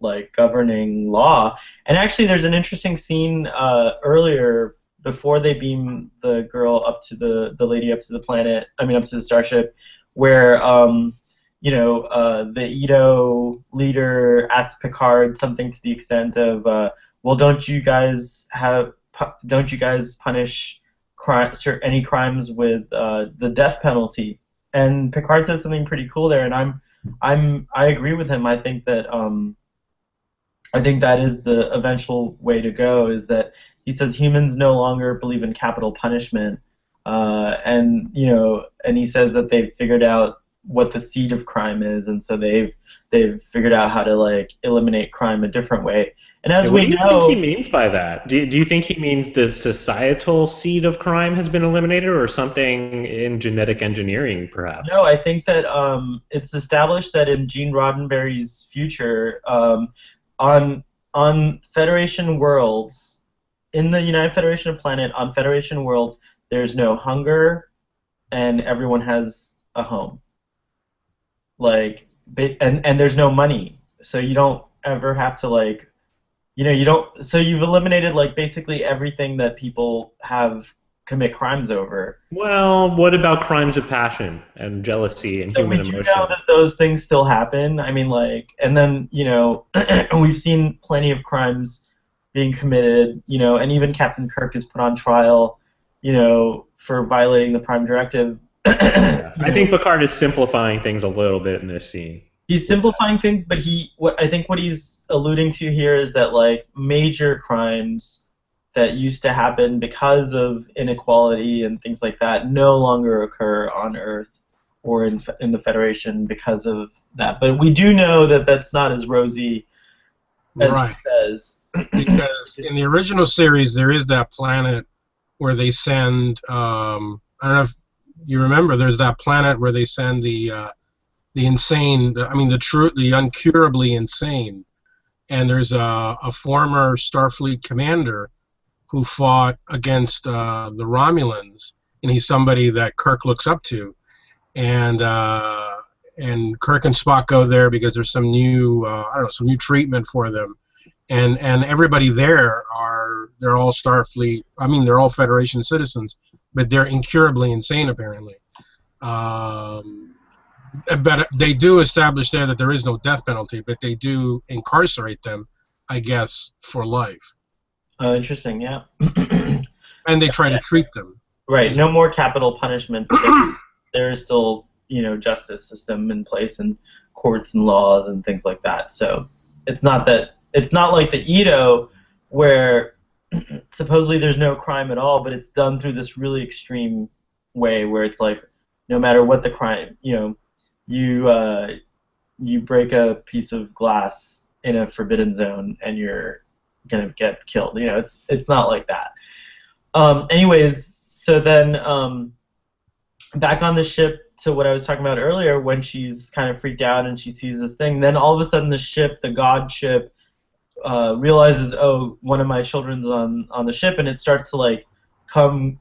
like governing law. And actually, there's an interesting scene earlier before they beam the girl up to the lady up to the planet. I mean, up to the starship, where the Edo leader asks Picard something to the extent of, "Well, don't you guys punish any crimes with the death penalty?" And Picard says something pretty cool there, and I agree with him. I think that is the eventual way to go. Is that he says humans no longer believe in capital punishment, and he says that they've figured out what the seed of crime is, and so they've figured out how to like eliminate crime a different way. And as Yeah, what we do you think he know, means by that? Do you think he means the societal seed of crime has been eliminated, or something in genetic engineering, no, perhaps? I think that it's established that in Gene Roddenberry's future, on Federation worlds, in the United Federation of Planet, on Federation worlds, there's no hunger, and everyone has a home. Like, and there's no money, so you don't ever have to like, you don't. So you've eliminated like basically everything that people have commit crimes over. Well, what about crimes of passion and jealousy and So we human do know emotion? that those things still happen. I mean, like, and then we've seen plenty of crimes being committed. And even Captain Kirk is put on trial, for violating the Prime Directive. Yeah, I think Picard is simplifying things a little bit in this scene. He's simplifying things, but what he's alluding to here is that like major crimes that used to happen because of inequality and things like that no longer occur on Earth or in the Federation because of that. But we do know that that's not as rosy as he Right. says. Because in the original series, there is that planet where they send. I don't know if you remember. There's that planet where they send the insane. I mean, the incurably insane. And there's a former Starfleet commander who fought against the Romulans, and he's somebody that Kirk looks up to. And Kirk and Spock go there because there's some new I don't know, some new treatment for them, and everybody there they're all Starfleet. I mean, they're all Federation citizens, but they're incurably insane apparently. But they do establish there that there is no death penalty, but they do incarcerate them, I guess, for life, Oh, interesting. Yeah. and they So, try to yeah, treat them. right. No more capital punishment. But there is still justice system in place and courts and laws and things like that. So it's not like the Edo where supposedly there's no crime at all, but it's done through this really extreme way where it's like no matter what the crime, you break a piece of glass in a forbidden zone and you're gonna get killed. It's not like that. Anyways, so then back on the ship to what I was talking about earlier, when she's kind of freaked out and she sees this thing, then all of a sudden the ship, the God ship, realizes, oh, one of my children's on the ship, and it starts to like come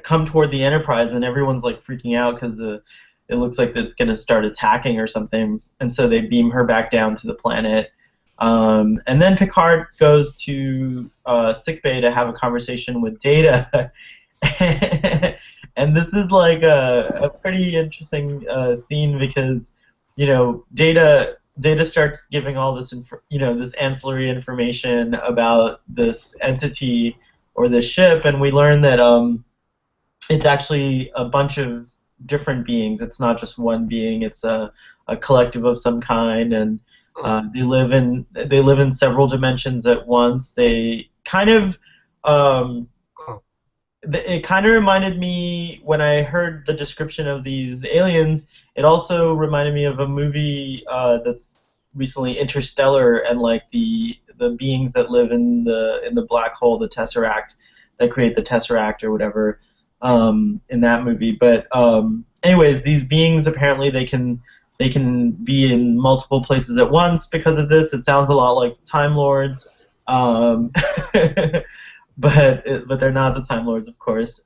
come toward the Enterprise, and everyone's like freaking out because it looks like it's going to start attacking or something, and so they beam her back down to the planet. And then Picard goes to sickbay to have a conversation with Data, and this is like a pretty interesting scene because Data starts giving all this this ancillary information about this entity or this ship, and we learn that it's actually a bunch of different beings. It's not just one being. It's a collective of some kind, and they live in several dimensions at once. They kind of it kind of reminded me, when I heard the description of these aliens, it also reminded me of a movie that's recently, Interstellar, and like the beings that live in the black hole, the Tesseract, that create the Tesseract or whatever, in that movie. But anyways, these beings, apparently they can be in multiple places at once because of this. It sounds a lot like Time Lords. But they're not the Time Lords, of course.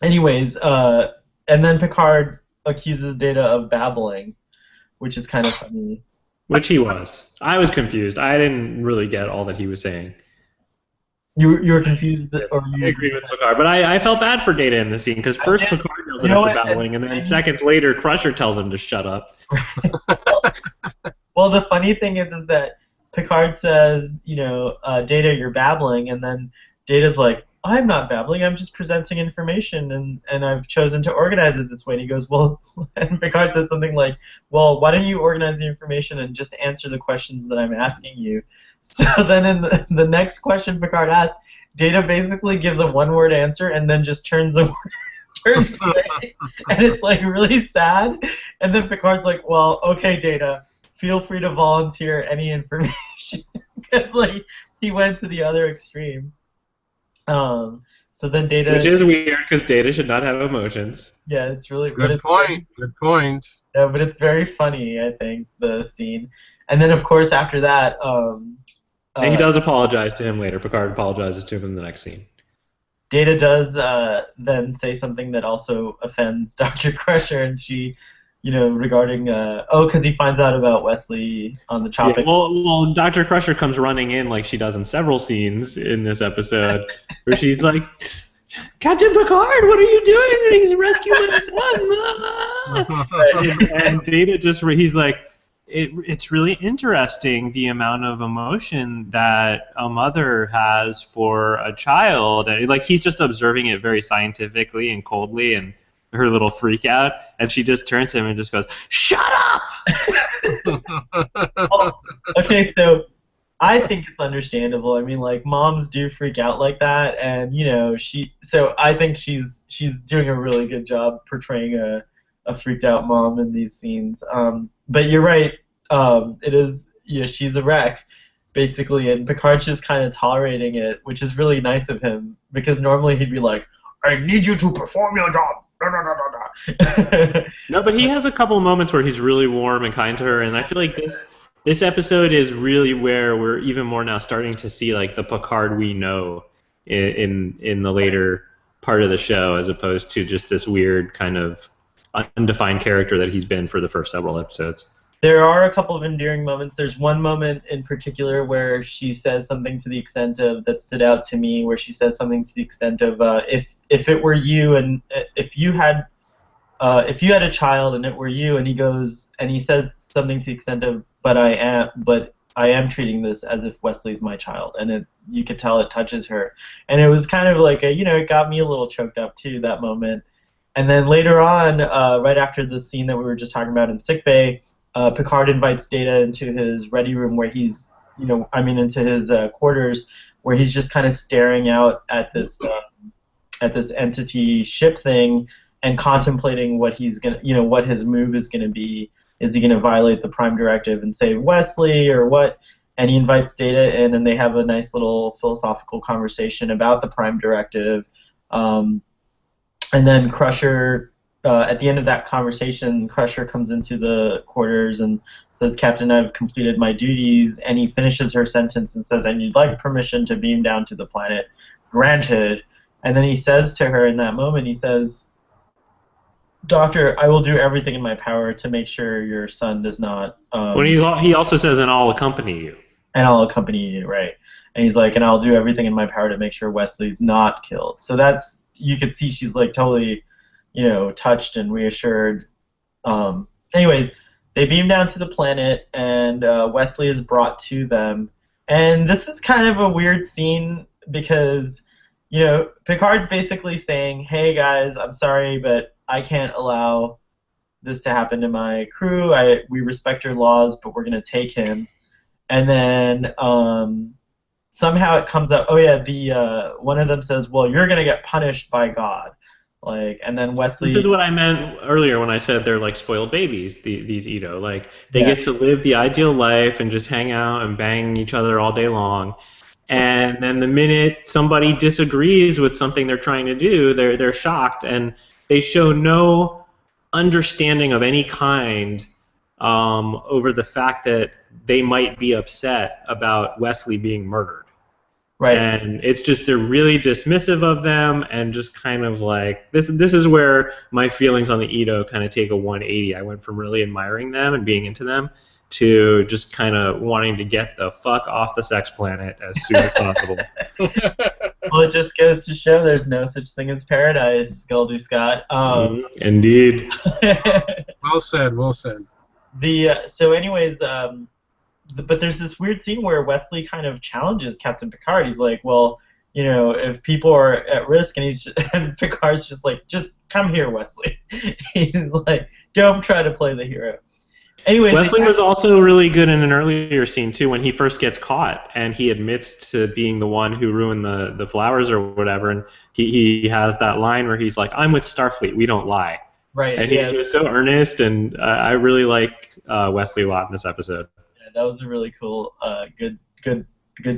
Anyways, and then Picard accuses Data of babbling, which is kind of funny. Which he was. I was confused. I didn't really get all that he was saying. You were confused, or I agree with Picard, but I felt bad for Data in this scene because first Picard tells him for babbling, and then seconds later Crusher tells him to shut up. Well, the funny thing is that Picard says, Data, you're babbling, and then Data's like, I'm not babbling, I'm just presenting information, and I've chosen to organize it this way. And he goes, well, and Picard says something like, well, why don't you organize the information and just answer the questions that I'm asking you? So then in the next question Picard asks, Data basically gives a one-word answer and then just turns away. And it's like really sad. And then Picard's like, well, okay, Data, feel free to volunteer any information. Because like he went to the other extreme. So then Data, which is weird because Data should not have emotions. Yeah, it's really good point. Good point. Yeah, but it's very funny, I think, the scene. And then of course after that, and he does apologize to him later. Picard apologizes to him in the next scene. Data does then say something that also offends Dr. Crusher, and she, regarding because he finds out about Wesley on the chopping. Yeah, well, Dr. Crusher comes running in like she does in several scenes in this episode, where she's like, Captain Picard, what are you doing? He's rescuing his son. And Data he's like, it's really interesting the amount of emotion that a mother has for a child, and like he's just observing it very scientifically and coldly, and her little freak out, and she just turns to him and just goes, "Shut up!" Okay, so I think it's understandable. I mean, like moms do freak out like that, and so I think she's doing a really good job portraying a freaked out mom in these scenes. But you're right. It is, she's a wreck, basically, and Picard's just kind of tolerating it, which is really nice of him, because normally he'd be like, I need you to perform your job. No, but he has a couple moments where he's really warm and kind to her, and I feel like this episode is really where we're even more now starting to see like the Picard we know in the later part of the show, as opposed to just this weird kind of undefined character that he's been for the first several episodes. There are a couple of endearing moments. There's one moment in particular where she says something to the extent of, that stood out to me, where she says something to the extent of, if it were you, and if you had a child and it were you, and he says something to the extent of, but I am treating this as if Wesley's my child, and you could tell it touches her, and it was kind of like it got me a little choked up too, that moment. And then later on, right after the scene that we were just talking about in sickbay, Picard invites Data into his ready room, where he's, into his quarters, where he's just kind of staring out at this entity ship thing and contemplating what he's gonna, what his move is gonna be. Is he gonna violate the Prime Directive and save Wesley, or what? And he invites Data in, and they have a nice little philosophical conversation about the Prime Directive. And then Crusher. At the end of that conversation, Crusher comes into the quarters and says, Captain, I've completed my duties, and he finishes her sentence and says, and you'd like permission to beam down to the planet. Granted. And then he says to her in that moment, he says, Doctor, I will do everything in my power to make sure your son does not... he also says, and I'll accompany you. And I'll accompany you, right. And he's like, and I'll do everything in my power to make sure Wesley's not killed. So that's, you could see she's like totally, touched and reassured. Anyways, they beam down to the planet, and Wesley is brought to them. And this is kind of a weird scene because, Picard's basically saying, hey guys, I'm sorry, but I can't allow this to happen to my crew. We respect your laws, but we're going to take him. And then somehow it comes up, one of them says, well, you're going to get punished by God. And then Wesley... This is what I meant earlier when I said they're like spoiled babies, these Ito. They get to live the ideal life and just hang out and bang each other all day long. And then the minute somebody disagrees with something they're trying to do, they're shocked, and they show no understanding of any kind over the fact that they might be upset about Wesley being murdered. Right. And it's just they're really dismissive of them, and just kind of like this is where my feelings on the Ito kind of take a 180. I went from really admiring them and being into them to just kind of wanting to get the fuck off the sex planet as soon as possible. Well, it just goes to show there's no such thing as paradise, Goldie Scott. Indeed. Well said, well said. But there's this weird scene where Wesley kind of challenges Captain Picard. He's like, well, if people are at risk, and Picard's just like, just come here, Wesley. He's like, don't try to play the hero. Anyways, Wesley was also really good in an earlier scene too, when he first gets caught and he admits to being the one who ruined the flowers or whatever, and he has that line where he's like, I'm with Starfleet, we don't lie. Right. And he's just so earnest, and I really like Wesley a lot in this episode. Yeah, that was a really cool, good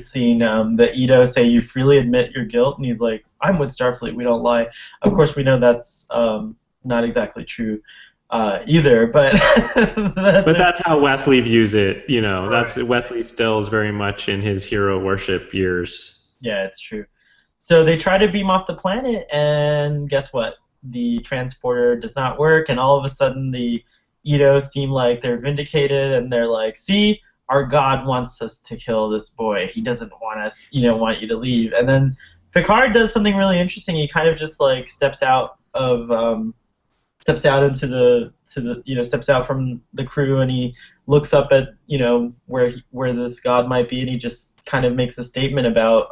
scene. The Ito say, you freely admit your guilt, and he's like, I'm with Starfleet, we don't lie. Of course, we know that's not exactly true. Either, but that's how Wesley views it. Right. That's Wesley still is very much in his hero worship years. Yeah, it's true. So they try to beam off the planet, and guess what? The transporter does not work, and all of a sudden the Ito seem like they're vindicated, and they're like, see, our God wants us to kill this boy. He doesn't want us, want you to leave. And then Picard does something really interesting. He kind of just like steps out from the crew, and he looks up at where this God might be, and he just kind of makes a statement about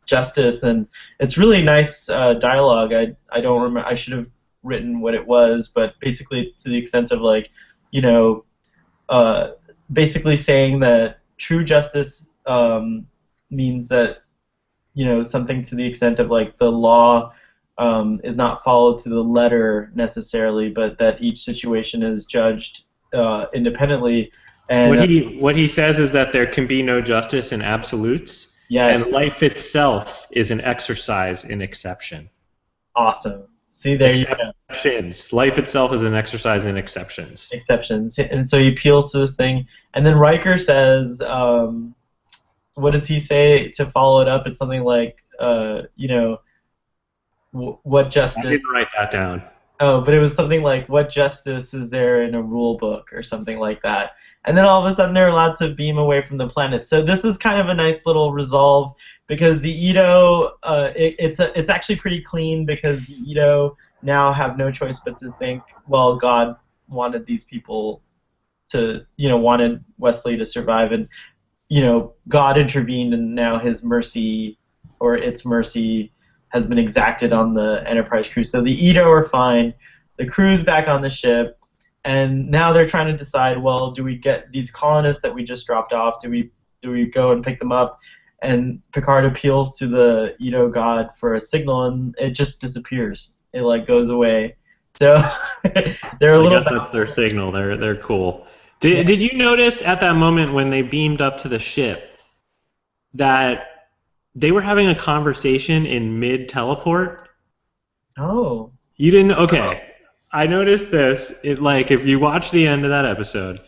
justice, and it's really nice dialogue. I don't remember. I should have written what it was, but basically it's to the extent of like, basically saying that true justice means that something to the extent of like the law is not followed to the letter necessarily, but that each situation is judged independently. And what he says is that there can be no justice in absolutes, yes, and life itself is an exercise in exception. Awesome. See, there you go. Exceptions. Life itself is an exercise in exceptions. Exceptions. And so he appeals to this thing, and then Riker says, what does he say to follow it up? It's something like, what justice... I didn't write that down. Oh, but it was something like, what justice is there in a rule book, or something like that. And then all of a sudden they're allowed to beam away from the planet. So this is kind of a nice little resolve, because the Ito, it's actually pretty clean, because the Ito now have no choice but to think, well, God wanted these people to, wanted Wesley to survive, and, God intervened, and now his mercy, or its mercy, has been exacted on the Enterprise crew. So the Ito are fine. The crew's back on the ship, and now they're trying to decide, well, do we get these colonists that we just dropped off? Do we go and pick them up? And Picard appeals to the Ito god for a signal, and it just disappears. It like goes away. So they're a little. I guess that's their signal. They're cool. Did you notice at that moment when they beamed up to the ship that they were having a conversation in mid-teleport? Oh. You didn't? Okay. I noticed this. If you watch the end of that episode,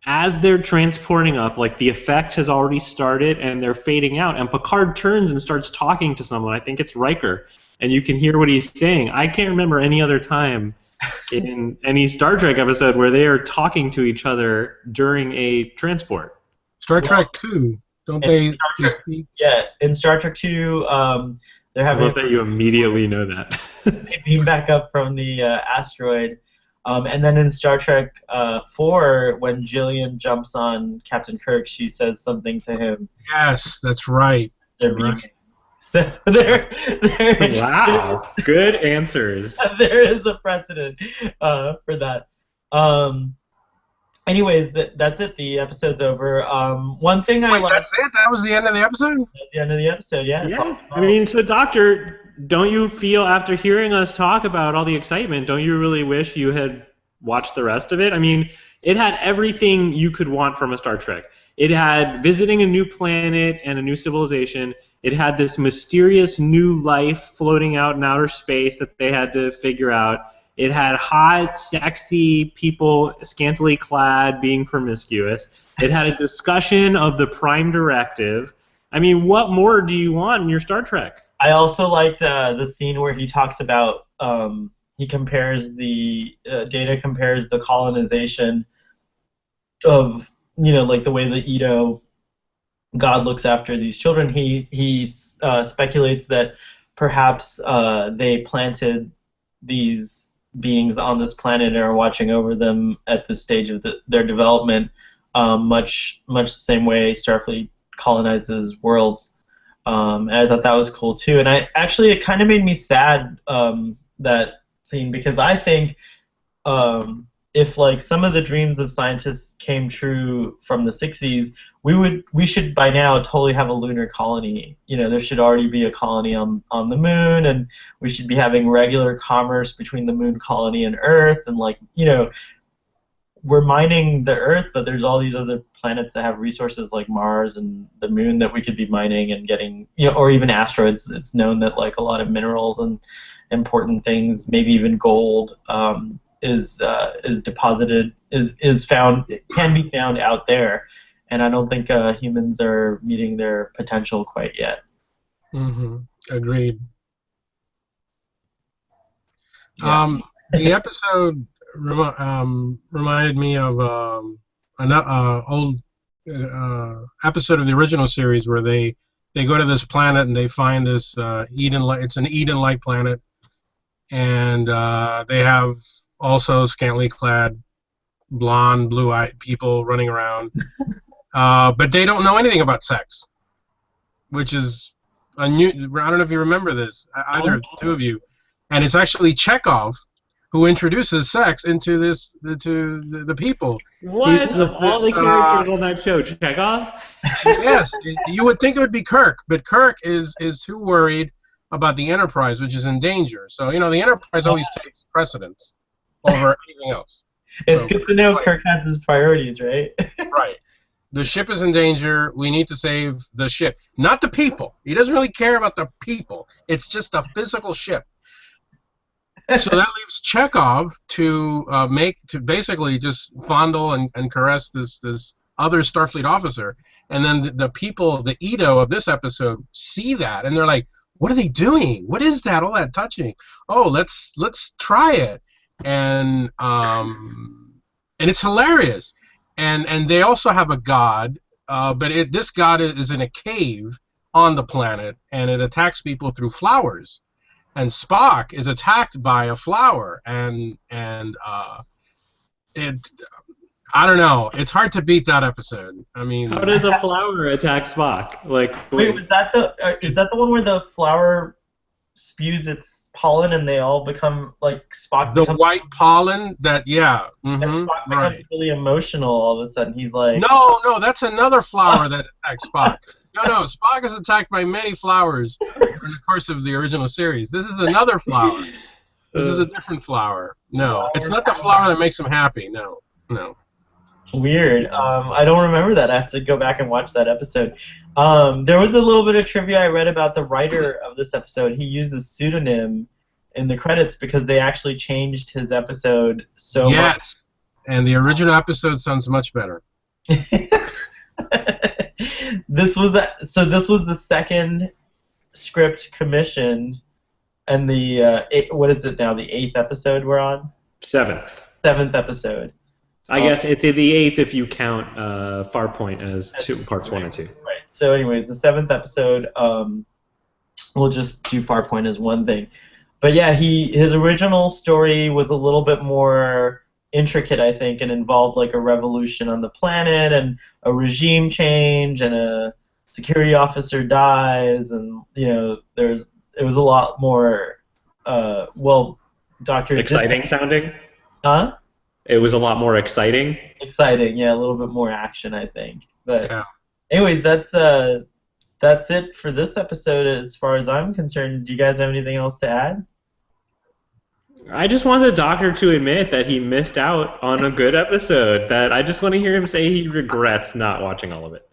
as they're transporting up, like the effect has already started and they're fading out, and Picard turns and starts talking to someone. I think it's Riker, and you can hear what he's saying. I can't remember any other time in any Star Trek episode where they are talking to each other during a transport. Star Trek 2, don't they? Yeah, in Star Trek 2, they're having. I love that you immediately know that. They beam back up from the asteroid. And then in Star Trek 4, when Jillian jumps on Captain Kirk, she says something to him. Yes, that's right. They're right. So they're wow, good answers. There is a precedent for that. Anyways, that's it. The episode's over. One thing I like. That's it? That was the end of the episode? That's the end of the episode, yeah. Yeah. I mean, so Doctor, don't you feel, after hearing us talk about all the excitement, don't you really wish you had watched the rest of it? I mean, it had everything you could want from a Star Trek. It had visiting a new planet and a new civilization. It had this mysterious new life floating out in outer space that they had to figure out. It had hot, sexy people, scantily clad, being promiscuous. It had a discussion of the Prime Directive. I mean, what more do you want in your Star Trek? I also liked the scene where he talks about, he compares Data compares the colonization of, like the way the Edo God looks after these children. He speculates that perhaps they planted these beings on this planet and are watching over them at this stage of their development, much the same way Starfleet colonizes worlds. And I thought that was cool too. And it kind of made me sad, that scene, because I think if like some of the dreams of scientists came true from the 60s, we should by now totally have a lunar colony. There should already be a colony on the moon, and we should be having regular commerce between the moon colony and Earth, and we're mining the Earth, but there's all these other planets that have resources like Mars and the moon that we could be mining and getting, or even asteroids. It's known that like a lot of minerals and important things, maybe even gold, is deposited, is found, can be found out there. And I don't think humans are meeting their potential quite yet. Mm-hmm. Agreed. Yeah. The episode reminded me of an old episode of the original series where they go to this planet and they find this it's an Eden-like planet, and they have also scantily clad, blonde, blue-eyed people running around. But they don't know anything about sex, which is a new. I don't know if you remember this, either two of you, and it's actually Chekhov who introduces sex into the people. What? Of all the characters on that show, Chekhov? Yes, you would think it would be Kirk, but Kirk is too worried about the Enterprise, which is in danger. So the Enterprise always takes precedence over anything else. It's good to know Kirk has his priorities, right? Right. The ship is in danger. We need to save the ship, not the people. He doesn't really care about the people. It's just a physical ship. So that leaves Chekhov to basically just fondle and caress this other Starfleet officer, and then the people, the Edo of this episode, see that and they're like, "What are they doing? What is that? All that touching? Oh, let's try it." And it's hilarious. And they also have a god, but this god is in a cave on the planet, and it attacks people through flowers. And Spock is attacked by a flower, and I don't know. It's hard to beat that episode. I mean, how does a flower attack Spock? Wait, is that the one where the flower spews its pollen and they all become like Spock? The white pollen that, yeah. Mm-hmm, and Spock becomes really emotional all of a sudden. He's like, no, that's another flower that attacks Spock. No, Spock is attacked by many flowers in the course of the original series. This is another flower. This is a different flower. No, it's not the flower that makes him happy. No. Weird. I don't remember that. I have to go back and watch that episode. There was a little bit of trivia I read about the writer of this episode. He used a pseudonym in the credits because they actually changed his episode so much. Yes, and the original episode sounds much better. This was the second script commissioned, and what is it now? The 8th episode we're on. 7th. 7th episode. I guess it's the 8th if you count Farpoint as parts 1 and 2. Right. So, anyways, the 7th episode. We'll just do Farpoint as one thing, but yeah, his original story was a little bit more intricate, I think, and involved like a revolution on the planet and a regime change and a security officer dies, and it was a lot more Dr. Exciting sounding? Huh? It was a lot more exciting? Exciting, yeah, a little bit more action, I think. But Yeah. anyways, that's it for this episode as far as I'm concerned. Do you guys have anything else to add? I just want the Doctor to admit that he missed out on a good episode. That I just want to hear him say he regrets not watching all of it.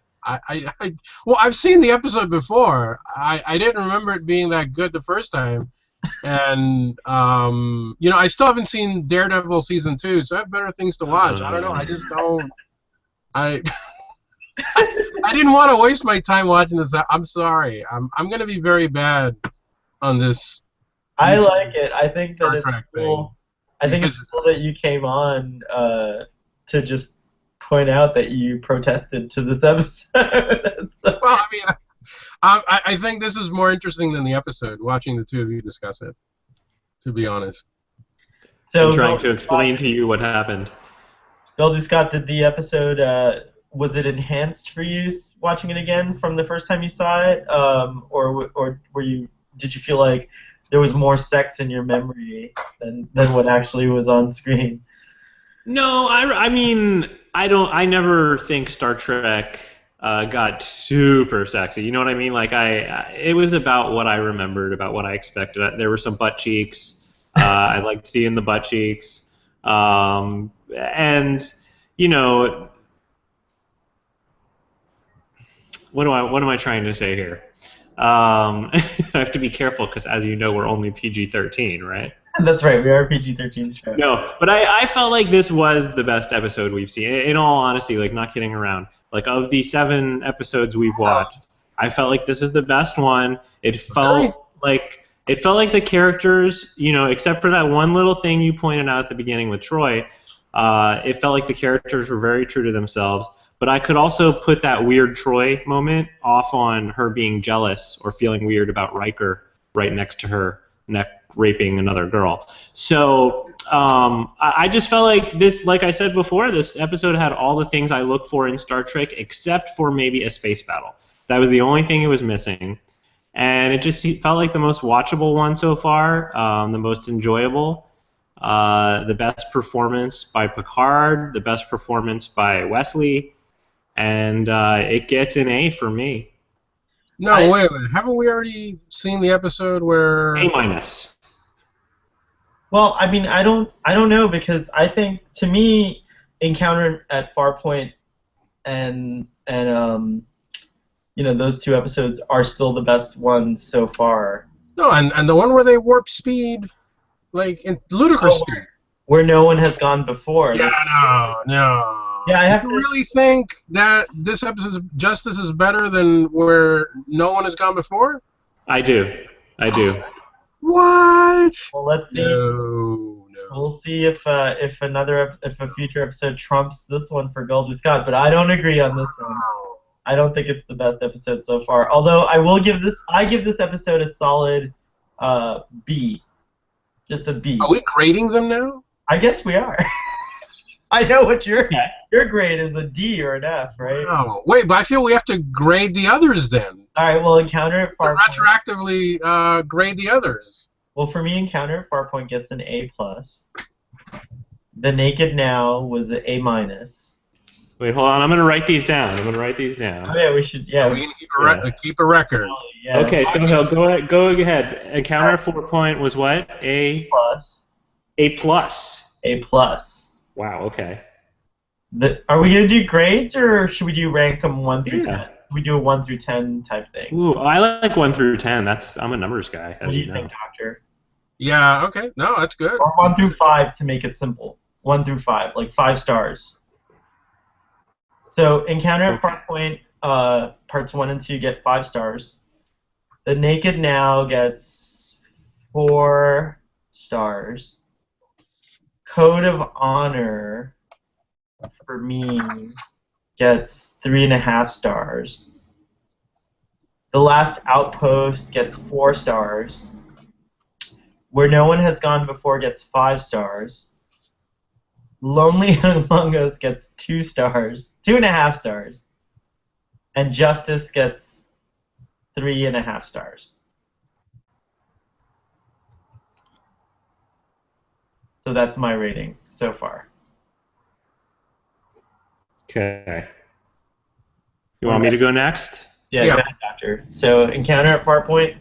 Well, I've seen the episode before. I didn't remember it being that good the first time, and I still haven't seen Daredevil season 2, so I have better things to watch. I don't know. I just don't. I didn't want to waste my time watching this. I'm sorry. I'm gonna be very bad on this. I like it. I think that it's Trek cool. I think it's cool that you came on to just point out that you protested to this episode. Well, I mean, I think this is more interesting than the episode. Watching the two of you discuss it, to be honest. So I'm trying to explain to you what happened. Bill Scott, did the episode was it enhanced for you watching it again from the first time you saw it, or did you feel like there was more sex in your memory than what actually was on screen? No, I mean, I never think Star Trek got super sexy. You know what I mean? Like it was about what I remembered, about what I expected. There were some butt cheeks. I liked seeing the butt cheeks, and what am I trying to say here? I have to be careful because, as you know, we're only PG-13, right? That's right, we are a PG-13 show. No, but I felt like this was the best episode we've seen. In all honesty, like, not kidding around. Like, of the 7 episodes we've watched, I felt like this is the best one. It felt like the characters, except for that one little thing you pointed out at the beginning with Troy, it felt like the characters were very true to themselves. But I could also put that weird Troy moment off on her being jealous or feeling weird about Riker right next to her, raping another girl. So I just felt like this, like I said before, this episode had all the things I look for in Star Trek except for maybe a space battle. That was the only thing it was missing. And it just felt like the most watchable one so far, the most enjoyable. The best performance by Picard, the best performance by Wesley, and it gets an A for me. No, wait. Haven't we already seen the episode where... A-. Well, I mean, I don't know, because I think, to me, Encounter at Farpoint and those 2 episodes are still the best ones so far. No, and the one where they warp speed, like, in ludicrous speed. Where no one has gone before. Yeah, no. Yeah, I have to really think that this episode's Justice is better than where no one has gone before? I do. What? Well, let's see. No. We'll see if a future episode trumps this one for Goldie Scott, but I don't agree on this one. I don't think it's the best episode so far. Although I give this episode a solid B. Just a B. Are we grading them now? I guess we are. I know what your grade is, a D or an F, right? Oh, wait, but I feel we have to grade the others then. All right, well, Encounter at Farpoint. Retroactively grade the others. Well, for me, Encounter at Farpoint gets an A+. The Naked Now was an A-. Wait, hold on. I'm going to write these down. Oh, yeah, we should. Yeah, we can keep a record. Yeah. Okay, so go ahead. Encounter at Farpoint was what? A+. A+. A+. Wow. Okay. Are we gonna do grades, or should we do rank them 1 through 10? Should we do a 1 through 10 type thing? Ooh, I like 1 through 10. I'm a numbers guy. What do you think, Doctor? Yeah. Okay. No, that's good. Or 1 through 5 to make it simple. 1 through 5, like 5 stars. So Encounter at Farpoint, parts 1 and 2 get 5 stars. The Naked Now gets 4 stars. Code of Honor, for me, gets 3.5 stars. The Last Outpost gets 4 stars. Where No One Has Gone Before gets 5 stars. Lonely Among Us gets 2 stars, 2.5 stars. And Justice gets 3.5 stars. So that's my rating so far. Okay. You want me to go next? Yeah, go ahead, Doctor. So Encounter at Farpoint.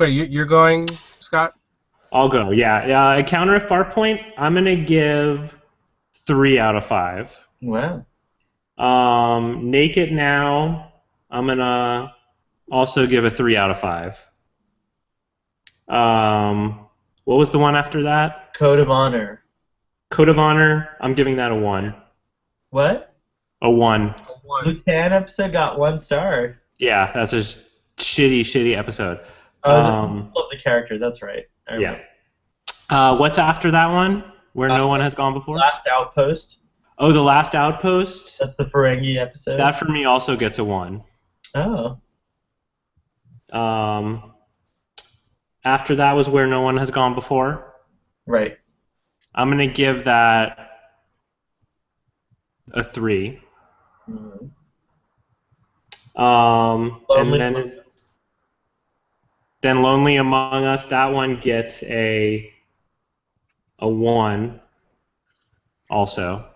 Wait, you're going, Scott? I'll go. Yeah. Encounter at Farpoint, I'm gonna give 3 out of 5. Wow. Naked Now, I'm gonna also give a 3 out of 5. What was the one after that? Code of Honor. Code of Honor, I'm giving that a 1. What? A 1. Lutan episode got 1 star. Yeah, that's a shitty episode. Love the character, that's right. Yeah. What's after that one? Where No One Has Gone Before? Last Outpost. Oh, The Last Outpost? That's the Ferengi episode. That for me also gets a 1. Oh. After that was Where No One Has Gone Before. Right. I'm going to give that a 3. Mm-hmm. And then Lonely Among Us, that one gets a 1 also.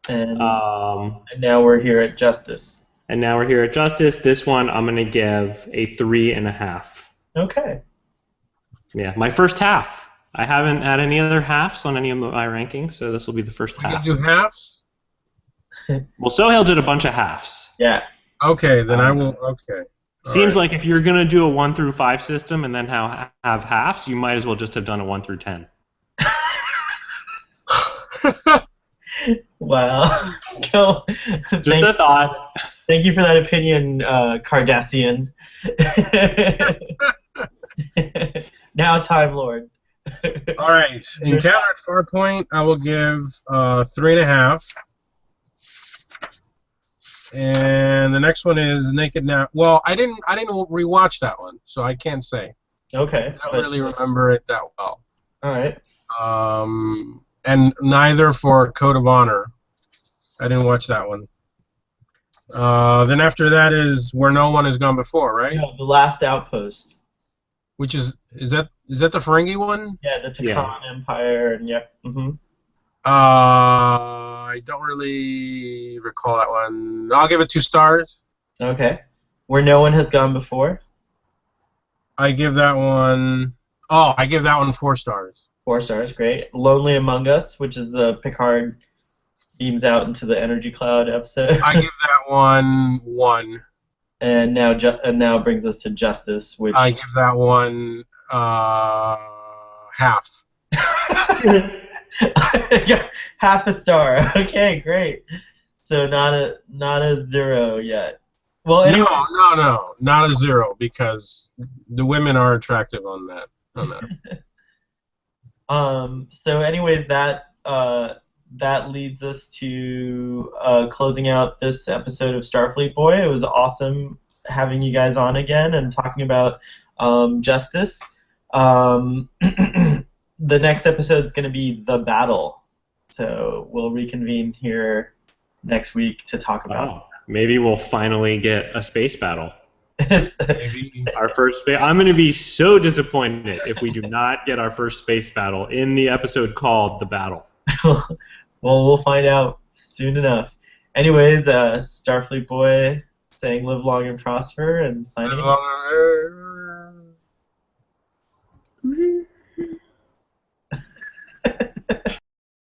And now we're here at Justice. And now we're here at Justice. This one I'm going to give a 3.5. Okay. Yeah, my first half. I haven't had any other halves on any of my rankings, so this will be the first half. You do halves? Well, Sohail did a bunch of halves. Yeah. Okay, then I will. Okay. Seems like if you're gonna do a 1 through 5 system and then have halves, you might as well just have done a 1 through 10. Wow. Just a thought. Thank you for that opinion, Cardassian. Now, Time Lord. All right. Encounter at Farpoint, I will give 3.5. And the next one is Naked Now. Well, I didn't rewatch that one, so I can't say. Okay. I don't really remember it that well. All right. And neither for Code of Honor. I didn't watch that one. Then after that is Where No One Has Gone Before, right? No, The Last Outpost. Which is that the Ferengi one? Yeah, the Takan Empire, and yeah. Mm-hmm. I don't really recall that one. I'll give it 2 stars. Okay. Where No One Has Gone Before? I give that one 4 stars. 4 stars, great. Lonely Among Us, which is the Picard beams out into the energy cloud episode. I give that one 1. And now brings us to Justice, which I give that one half. Half a star. Okay, great. So not a 0 yet. Well, anyway. No, not a 0 because the women are attractive on that. So anyways, that leads us to closing out this episode of Starfleet Boy. It was awesome having you guys on again and talking about Justice. The next episode is going to be The Battle. So we'll reconvene here next week to talk about it. Maybe we'll finally get a space battle. Maybe. Our first space. I'm going to be so disappointed if we do not get our first space battle in the episode called The Battle. Well, we'll find out soon enough. Anyways, Starfleet Boy saying live long and prosper and signing off.